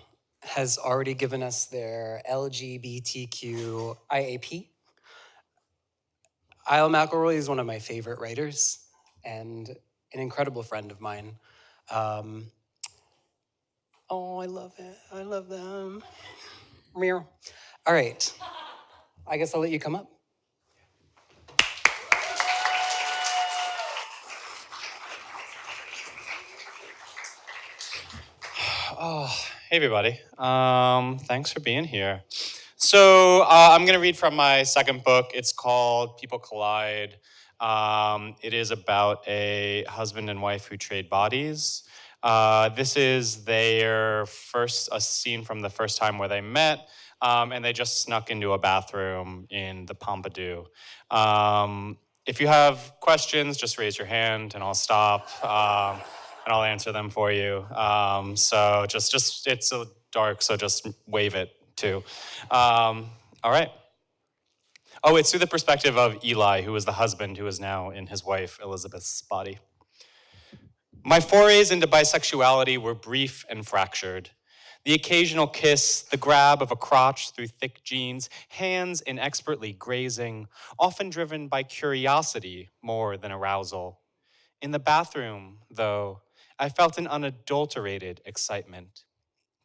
has already given us their LGBTQ IAP. Isle McElroy is one of my favorite writers and an incredible friend of mine. Oh, I love it. I love them. Meow. All right. I guess I'll let you come up. Hey everybody, thanks for being here. So I'm gonna read from my second book. It's called People Collide. It is about a husband and wife who trade bodies. This is their a scene from the first time where they met, and they just snuck into a bathroom in the Pompidou. If you have questions, just raise your hand and I'll stop. And I'll answer them for you. So just it's dark, so just wave it too. All right. Oh, it's through the perspective of Eli, who was the husband who is now in his wife Elizabeth's body. My forays into bisexuality were brief and fractured. The occasional kiss, the grab of a crotch through thick jeans, hands inexpertly grazing, often driven by curiosity more than arousal. In the bathroom, though, I felt an unadulterated excitement.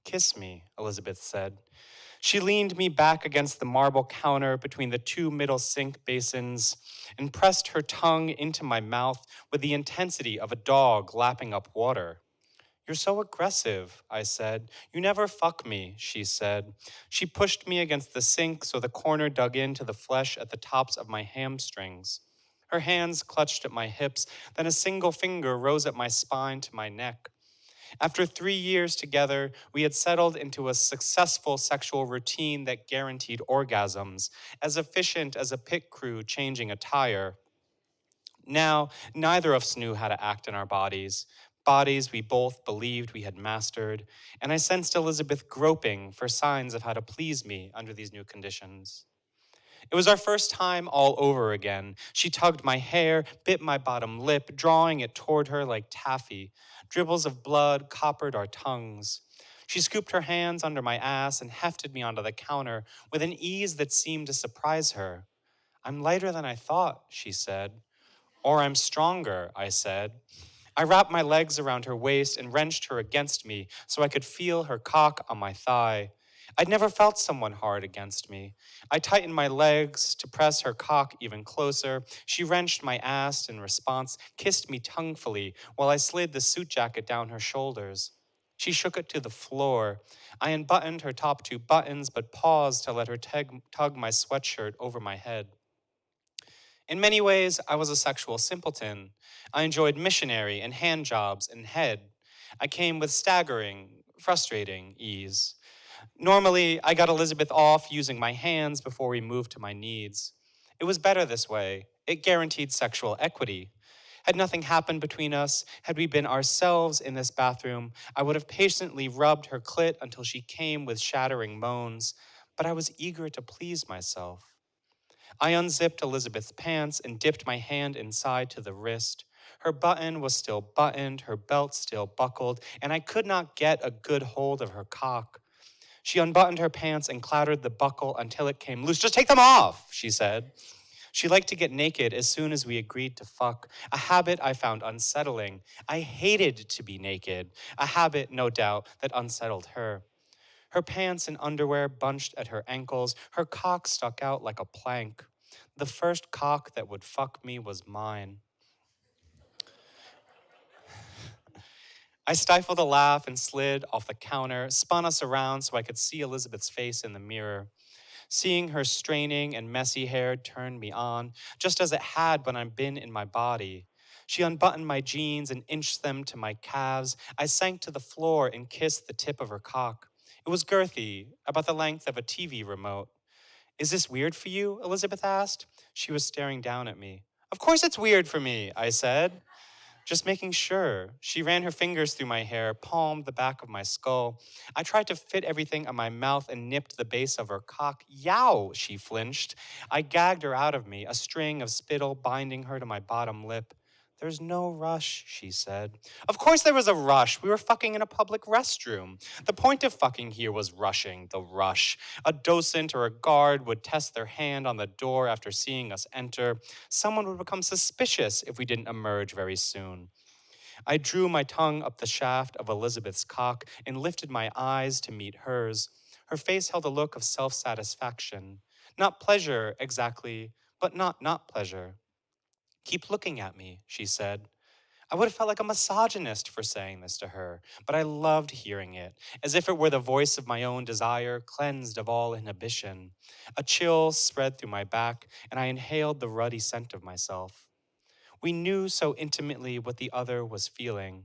Kiss me, Elizabeth said. She leaned me back against the marble counter between the two middle sink basins and pressed her tongue into my mouth with the intensity of a dog lapping up water. You're so aggressive, I said. You never fuck me, she said. She pushed me against the sink so the corner dug into the flesh at the tops of my hamstrings. Her hands clutched at my hips, then a single finger rose at my spine to my neck. After 3 years together, we had settled into a successful sexual routine that guaranteed orgasms, as efficient as a pit crew changing a tire. Now, neither of us knew how to act in our bodies we both believed we had mastered, and I sensed Elizabeth groping for signs of how to please me under these new conditions. It was our first time all over again. She tugged my hair, bit my bottom lip, drawing it toward her like taffy. Dribbles of blood coppered our tongues. She scooped her hands under my ass and hefted me onto the counter with an ease that seemed to surprise her. I'm lighter than I thought, she said. Or I'm stronger, I said. I wrapped my legs around her waist and wrenched her against me so I could feel her cock on my thigh. I'd never felt someone hard against me. I tightened my legs to press her cock even closer. She wrenched my ass in response, kissed me tonguefully while I slid the suit jacket down her shoulders. She shook it to the floor. I unbuttoned her top 2 buttons, but paused to let her tug my sweatshirt over my head. In many ways, I was a sexual simpleton. I enjoyed missionary and hand jobs and head. I came with staggering, frustrating ease. Normally, I got Elizabeth off using my hands before we moved to my needs. It was better this way. It guaranteed sexual equity. Had nothing happened between us, had we been ourselves in this bathroom, I would have patiently rubbed her clit until she came with shattering moans, but I was eager to please myself. I unzipped Elizabeth's pants and dipped my hand inside to the wrist. Her button was still buttoned, her belt still buckled, and I could not get a good hold of her cock. She unbuttoned her pants and clattered the buckle until it came loose. Just take them off, she said. She liked to get naked as soon as we agreed to fuck, a habit I found unsettling. I hated to be naked, a habit, no doubt, that unsettled her. Her pants and underwear bunched at her ankles, her cock stuck out like a plank. The first cock that would fuck me was mine. I stifled a laugh and slid off the counter, spun us around so I could see Elizabeth's face in the mirror. Seeing her straining and messy hair turned me on, just as it had when I'd been in my body. She unbuttoned my jeans and inched them to my calves. I sank to the floor and kissed the tip of her cock. It was girthy, about the length of a TV remote. Is this weird for you? Elizabeth asked. She was staring down at me. Of course it's weird for me, I said. Just making sure. She ran her fingers through my hair, palmed the back of my skull. I tried to fit everything on my mouth and nipped the base of her cock. Yow, she flinched. I gagged her out of me, a string of spittle binding her to my bottom lip. There's no rush, she said. Of course there was a rush. We were fucking in a public restroom. The point of fucking here was rushing, the rush. A docent or a guard would test their hand on the door after seeing us enter. Someone would become suspicious if we didn't emerge very soon. I drew my tongue up the shaft of Elizabeth's cock and lifted my eyes to meet hers. Her face held a look of self-satisfaction. Not pleasure, exactly, but not pleasure. Keep looking at me, she said. I would have felt like a misogynist for saying this to her, but I loved hearing it, as if it were the voice of my own desire, cleansed of all inhibition. A chill spread through my back, and I inhaled the ruddy scent of myself. We knew so intimately what the other was feeling.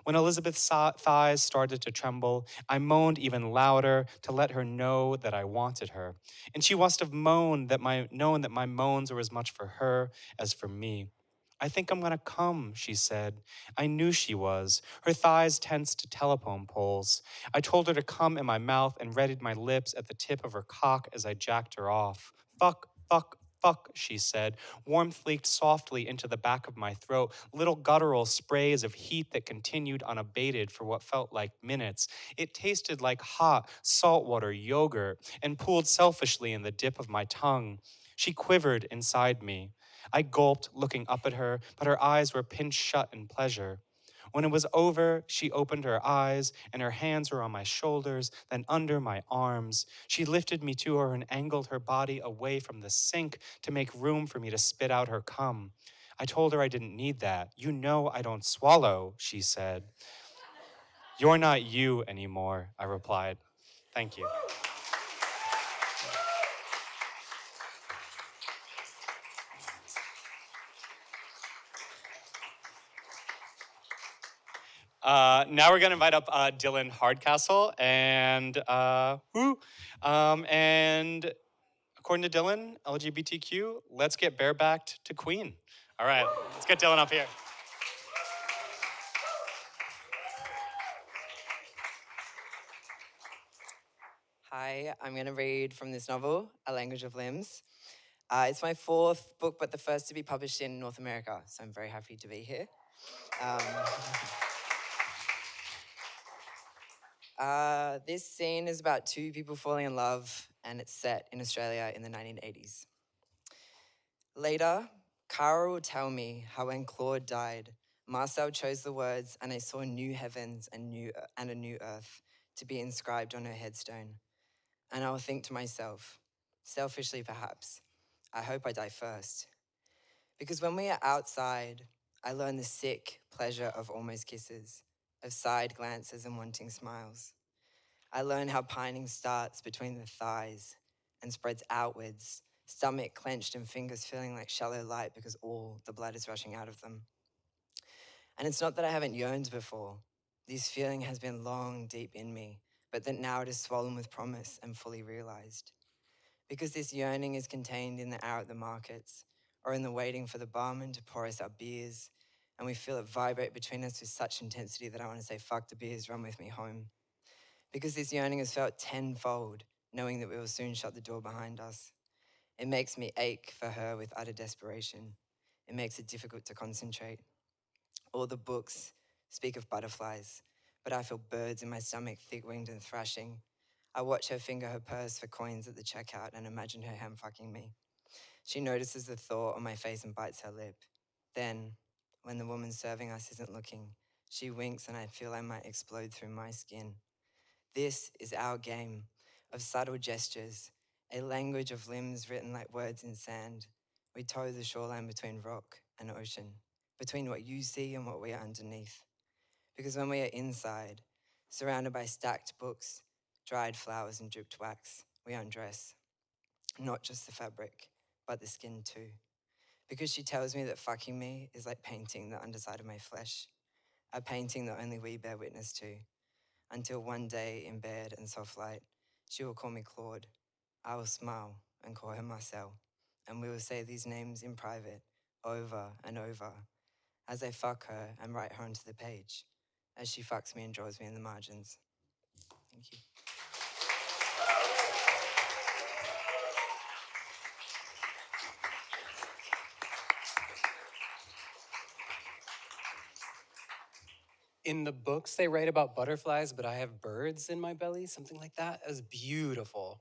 When Elizabeth's thighs started to tremble, I moaned even louder to let her know that I wanted her. And she must have known that my moans were as much for her as for me. I think I'm gonna come, she said. I knew she was. Her thighs tensed to telephone poles. I told her to come in my mouth and readied my lips at the tip of her cock as I jacked her off. Fuck, fuck, fuck, she said. Warmth leaked softly into the back of my throat, little guttural sprays of heat that continued unabated for what felt like minutes. It tasted like hot, saltwater yogurt and pooled selfishly in the dip of my tongue. She quivered inside me. I gulped, looking up at her, but her eyes were pinched shut in pleasure. When it was over, she opened her eyes, and her hands were on my shoulders, then under my arms. She lifted me to her and angled her body away from the sink to make room for me to spit out her cum. I told her I didn't need that. You know I don't swallow, she said. You're not you anymore, I replied. Thank you. Now we're going to invite up Dylin Hardcastle, and and according to Dylin, LGBTQ, let's get barebacked to Queen. All right, let's get Dylin up here. Hi, I'm going to read from this novel, A Language of Limbs. It's my fourth book, but the first to be published in North America, so I'm very happy to be here. This scene is about two people falling in love, and it's set in Australia in the 1980s. Later, Cara will tell me how when Claude died, Marcel chose the words, and I saw new heavens and a new earth to be inscribed on her headstone. And I will think to myself, selfishly perhaps, I hope I die first. Because when we are outside, I learn the sick pleasure of almost kisses, of side glances and wanting smiles. I learn how pining starts between the thighs and spreads outwards, stomach clenched and fingers feeling like shallow light because all the blood is rushing out of them. And it's not that I haven't yearned before. This feeling has been long deep in me, but that now it is swollen with promise and fully realized. Because this yearning is contained in the hour at the markets, or in the waiting for the barman to pour us our beers, and we feel it vibrate between us with such intensity that I want to say, fuck the beers, run with me home. Because this yearning is felt tenfold, knowing that we will soon shut the door behind us. It makes me ache for her with utter desperation. It makes it difficult to concentrate. All the books speak of butterflies, but I feel birds in my stomach, thick-winged and thrashing. I watch her finger her purse for coins at the checkout and imagine her hand-fucking me. She notices the thaw on my face and bites her lip. Then, when the woman serving us isn't looking, she winks and I feel I might explode through my skin. This is our game of subtle gestures, a language of limbs written like words in sand. We toe the shoreline between rock and ocean, between what you see and what we are underneath. Because when we are inside, surrounded by stacked books, dried flowers and dripped wax, we undress. Not just the fabric, but the skin too. Because she tells me that fucking me is like painting the underside of my flesh, a painting that only we bear witness to. Until one day in bed and soft light, she will call me Claude. I will smile and call her Marcel, and we will say these names in private, over and over, as I fuck her and write her onto the page, as she fucks me and draws me in the margins. Thank you. In the books, they write about butterflies, but I have birds in my belly, something like that. It was beautiful.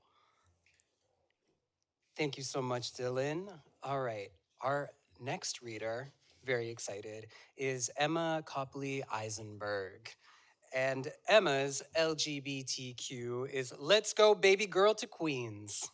Thank you so much, Dylin. All right, our next reader, very excited, is Emma Copley Eisenberg. And Emma's LGBTQ is Let's Go Baby Girl to Queens.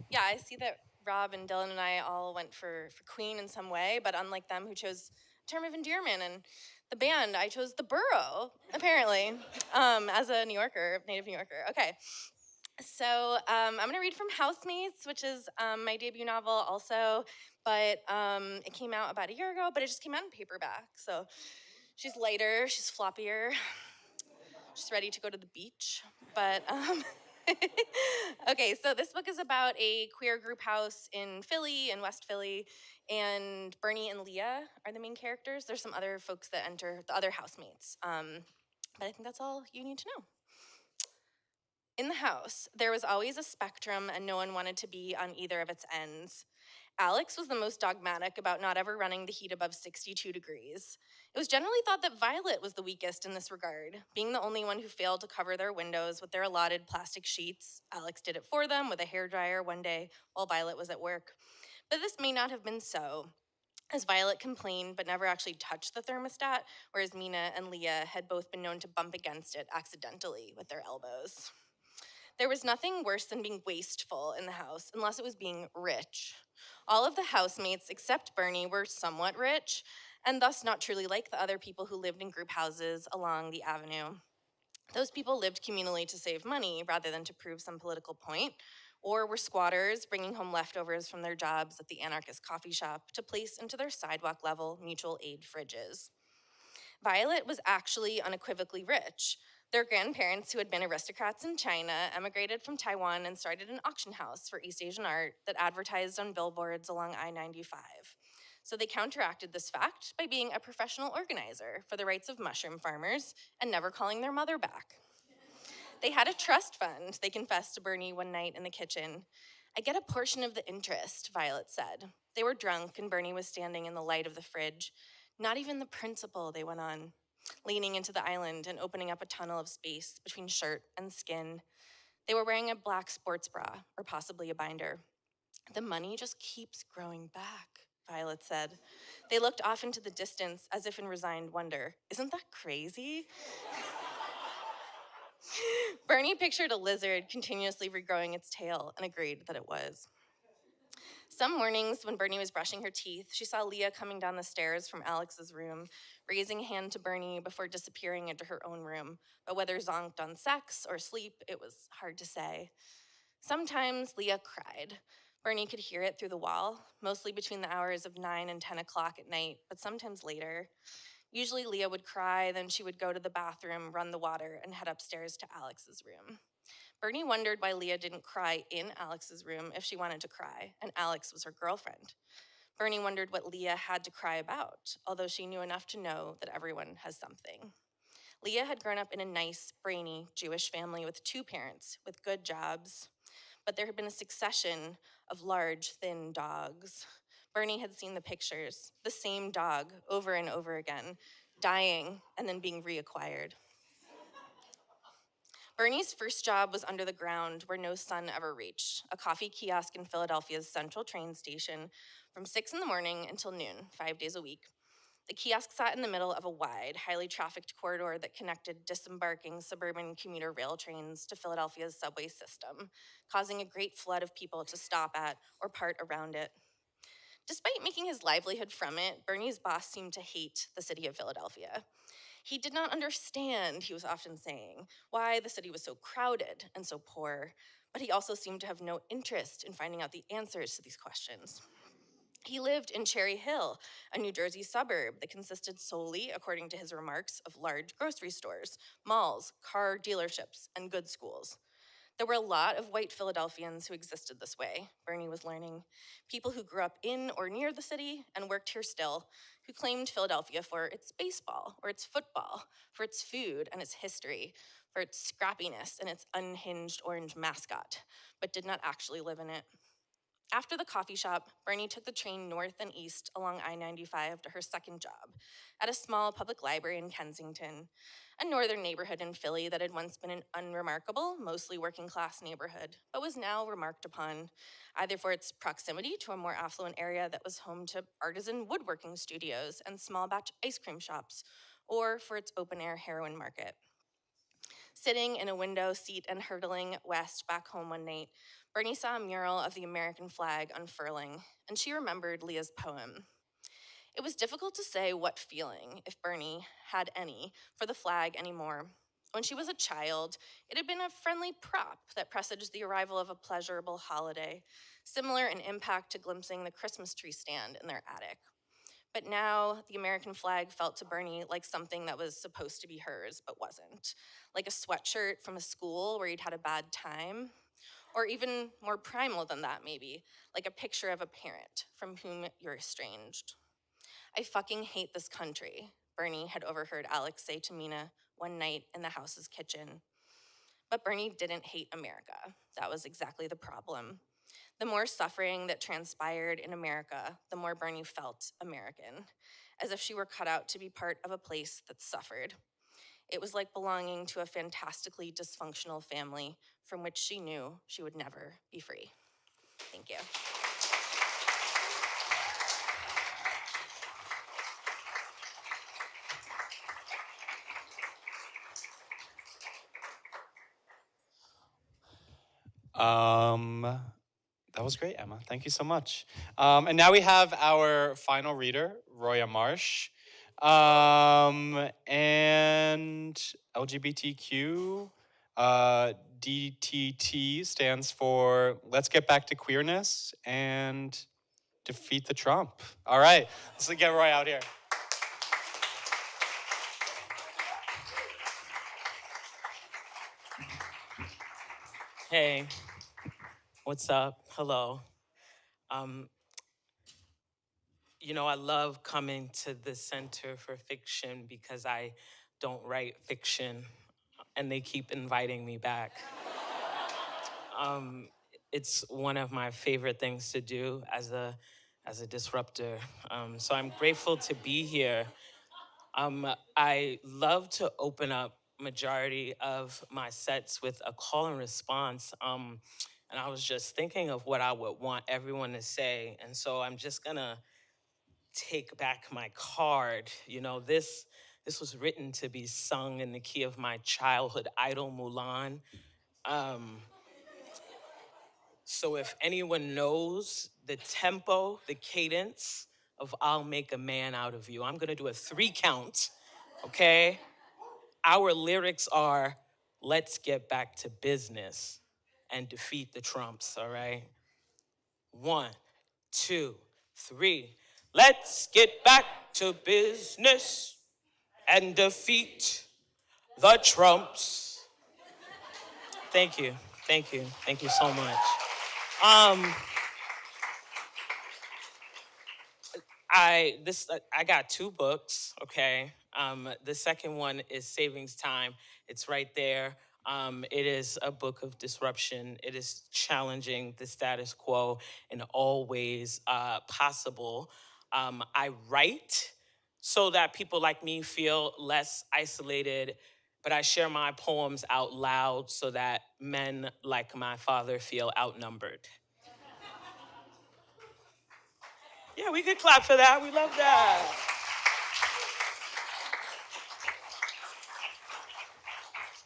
Yeah, I see that Rob and Dylan and I all went for Queen in some way, but unlike them who chose a term of endearment and the band, I chose the borough, apparently, as a New Yorker, native New Yorker. Okay, so I'm gonna read from Housemates, which is my debut novel also, but it came out about a year ago, but it just came out in paperback. So she's lighter, she's floppier, she's ready to go to the beach, but okay, so this book is about a queer group house in Philly, in West Philly, and Bernie and Leah are the main characters. There's some other folks that enter, the other housemates, but I think that's all you need to know. In the house, there was always a spectrum and no one wanted to be on either of its ends. Alex was the most dogmatic about not ever running the heat above 62 degrees. It was generally thought that Violet was the weakest in this regard, being the only one who failed to cover their windows with their allotted plastic sheets. Alex did it for them with a hairdryer one day while Violet was at work. But this may not have been so, as Violet complained but never actually touched the thermostat, whereas Mina and Leah had both been known to bump against it accidentally with their elbows. There was nothing worse than being wasteful in the house, unless it was being rich. All of the housemates, except Bernie, were somewhat rich, and thus not truly like the other people who lived in group houses along the avenue. Those people lived communally to save money rather than to prove some political point, or were squatters bringing home leftovers from their jobs at the anarchist coffee shop to place into their sidewalk level mutual aid fridges. Violet was actually unequivocally rich. Their grandparents, who had been aristocrats in China, emigrated from Taiwan and started an auction house for East Asian art that advertised on billboards along I-95. So they counteracted this fact by being a professional organizer for the rights of mushroom farmers and never calling their mother back. They had a trust fund, they confessed to Bernie one night in the kitchen. I get a portion of the interest, Violet said. They were drunk and Bernie was standing in the light of the fridge. Not even the principal, they went on, leaning into the island and opening up a tunnel of space between shirt and skin. They were wearing a black sports bra, or possibly a binder. The money just keeps growing back, Violet said. They looked off into the distance as if in resigned wonder. Isn't that crazy? Bernie pictured a lizard continuously regrowing its tail and agreed that it was. Some mornings when Bernie was brushing her teeth, she saw Leah coming down the stairs from Alex's room, raising a hand to Bernie before disappearing into her own room. But whether zonked on sex or sleep, it was hard to say. Sometimes Leah cried. Bernie could hear it through the wall, mostly between the hours of 9 and 10 o'clock at night, but sometimes later. Usually Leah would cry, then she would go to the bathroom, run the water, and head upstairs to Alex's room. Bernie wondered why Leah didn't cry in Alex's room if she wanted to cry, and Alex was her girlfriend. Bernie wondered what Leah had to cry about, although she knew enough to know that everyone has something. Leah had grown up in a nice, brainy Jewish family with 2 parents with good jobs, but there had been a succession of large, thin dogs. Bernie had seen the pictures, the same dog over and over again, dying and then being reacquired. Bernie's first job was under the ground where no sun ever reached, a coffee kiosk in Philadelphia's central train station from 6 in the morning until noon, 5 days a week. The kiosk sat in the middle of a wide, highly trafficked corridor that connected disembarking suburban commuter rail trains to Philadelphia's subway system, causing a great flood of people to stop at or part around it. Despite making his livelihood from it, Bernie's boss seemed to hate the city of Philadelphia. He did not understand, he was often saying, why the city was so crowded and so poor, but he also seemed to have no interest in finding out the answers to these questions. He lived in Cherry Hill, a New Jersey suburb that consisted solely, according to his remarks, of large grocery stores, malls, car dealerships, and good schools. There were a lot of white Philadelphians who existed this way, Bernie was learning. People who grew up in or near the city and worked here still, who claimed Philadelphia for its baseball or its football, for its food and its history, for its scrappiness and its unhinged orange mascot, but did not actually live in it. After the coffee shop, Bernie took the train north and east along I-95 to her second job at a small public library in Kensington, a northern neighborhood in Philly that had once been an unremarkable, mostly working class neighborhood, but was now remarked upon, either for its proximity to a more affluent area that was home to artisan woodworking studios and small batch ice cream shops, or for its open air heroin market. Sitting in a window seat and hurtling west back home one night, Bernie saw a mural of the American flag unfurling, and she remembered Leah's poem. It was difficult to say what feeling, if Bernie had any, for the flag anymore. When she was a child, it had been a friendly prop that presaged the arrival of a pleasurable holiday, similar in impact to glimpsing the Christmas tree stand in their attic. But now the American flag felt to Bernie like something that was supposed to be hers, but wasn't. Like a sweatshirt from a school where you'd had a bad time. Or even more primal than that, maybe, like a picture of a parent from whom you're estranged. I fucking hate this country, Bernie had overheard Alex say to Mina one night in the house's kitchen. But Bernie didn't hate America. That was exactly the problem. The more suffering that transpired in America, the more Bernie felt American, as if she were cut out to be part of a place that suffered. It was like belonging to a fantastically dysfunctional family from which she knew she would never be free. Thank you. That was great, Emma. Thank you so much. And now we have our final reader, Roya Marsh. And LGBTQ, DTT stands for Let's Get Back to Queerness and Defeat the Trump. All right, let's get Roy out here. Hey, what's up? Hello. You know, I love coming to the Center for Fiction because I don't write fiction, and they keep inviting me back. It's one of my favorite things to do as a disruptor. So I'm grateful to be here. I love to open up majority of my sets with a call and response. And I was just thinking of what I would want everyone to say. And so I'm just gonna take back my card. You know, this was written to be sung in the key of my childhood idol, Mulan. So if anyone knows the tempo, the cadence of I'll Make a Man Out of You, I'm gonna do a 3 count, okay? Our lyrics are, let's get back to business and defeat the Trumps, all right? 1, 2, 3. Let's get back to business and defeat the Trumps. Thank you, thank you, thank you so much. I got 2 books, okay? The second one is Savings Time. It's right there. It is a book of disruption. It is challenging the status quo in all ways possible. I write so that people like me feel less isolated but I share my poems out loud so that men like my father feel outnumbered. Yeah, we could clap for that. We love that.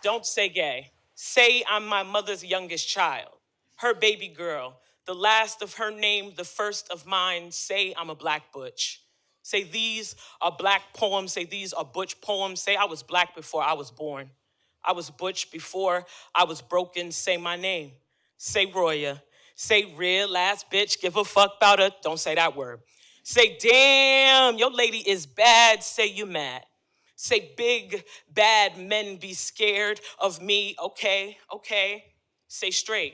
Don't say gay. Say I'm my mother's youngest child, her baby girl, the last of her name, the first of mine. Say I'm a black butch. Say these are black poems. Say these are butch poems. Say I was black before I was born. I was butch before I was broken. Say my name. Say Roya. Say real ass bitch. Give a fuck about her. Don't say that word. Say damn, your lady is bad. Say you mad. Say big, bad men be scared of me. Okay, okay. Say straight.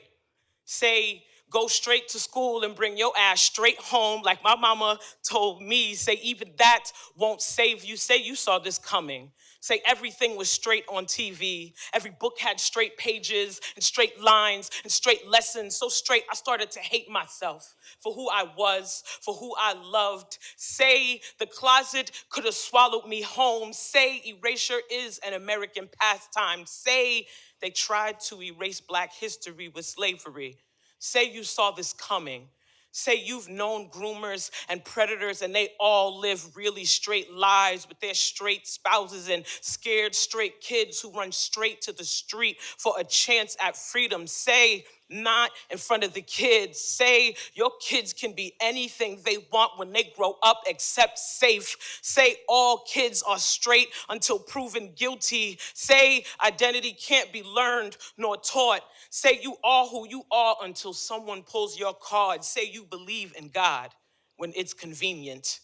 Say go straight to school and bring your ass straight home like my mama told me. Say even that won't save you. Say you saw this coming. Say everything was straight on TV. Every book had straight pages and straight lines and straight lessons. So straight I started to hate myself for who I was, for who I loved. Say the closet could have swallowed me home. Say erasure is an American pastime. Say they tried to erase black history with slavery. Say you saw this coming. Say you've known groomers and predators and they all live really straight lives with their straight spouses and scared straight kids who run straight to the street for a chance at freedom. Say not in front of the kids. Say your kids can be anything they want when they grow up except safe. Say all kids are straight until proven guilty. Say identity can't be learned nor taught. Say you are who you are until someone pulls your card. Say you believe in God when it's convenient.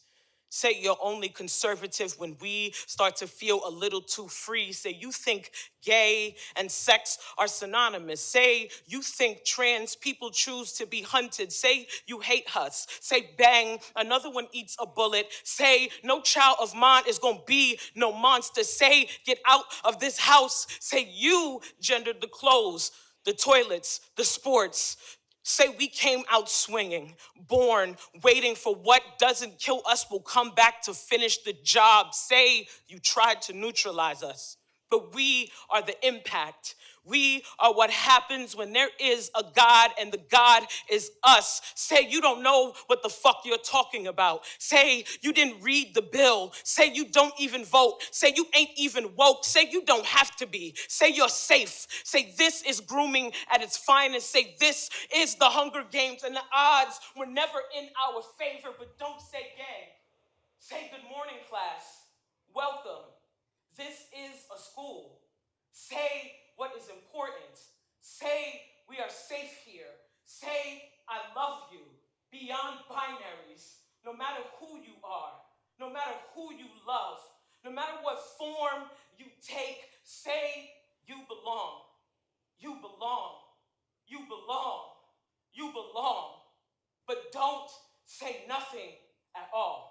Say you're only conservative when we start to feel a little too free. Say you think gay and sex are synonymous. Say you think trans people choose to be hunted. Say you hate us. Say bang, another one eats a bullet. Say no child of mine is gonna be no monster. Say get out of this house. Say you gendered the clothes, the toilets, the sports. Say we came out swinging, born, waiting for what doesn't kill us will come back to finish the job. Say you tried to neutralize us, but we are the impact. We are what happens when there is a God and the God is us. Say you don't know what the fuck you're talking about. Say you didn't read the bill. Say you don't even vote. Say you ain't even woke. Say you don't have to be. Say you're safe. Say this is grooming at its finest. Say this is the Hunger Games and the odds were never in our favor, but don't say gay. Say good morning, class. Welcome. This is a school. Say what is important. Say we are safe here. Say I love you beyond binaries. No matter who you are, no matter who you love, no matter what form you take, say you belong. You belong. You belong. You belong. But don't say nothing at all.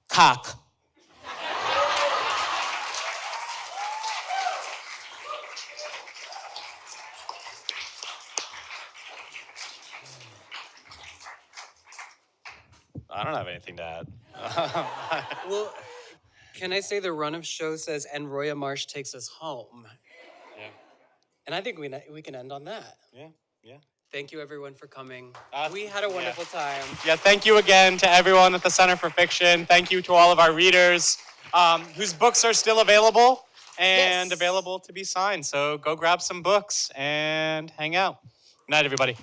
Cock. I don't have anything to add. Well, can I say the run of show says, and Roya Marsh takes us home. Yeah. And I think we can end on that. Yeah. Yeah. Thank you, everyone, for coming. We had a wonderful time. Yeah, thank you again to everyone at the Center for Fiction. Thank you to all of our readers whose books are still available and available to be signed. So go grab some books and hang out. Good night, everybody.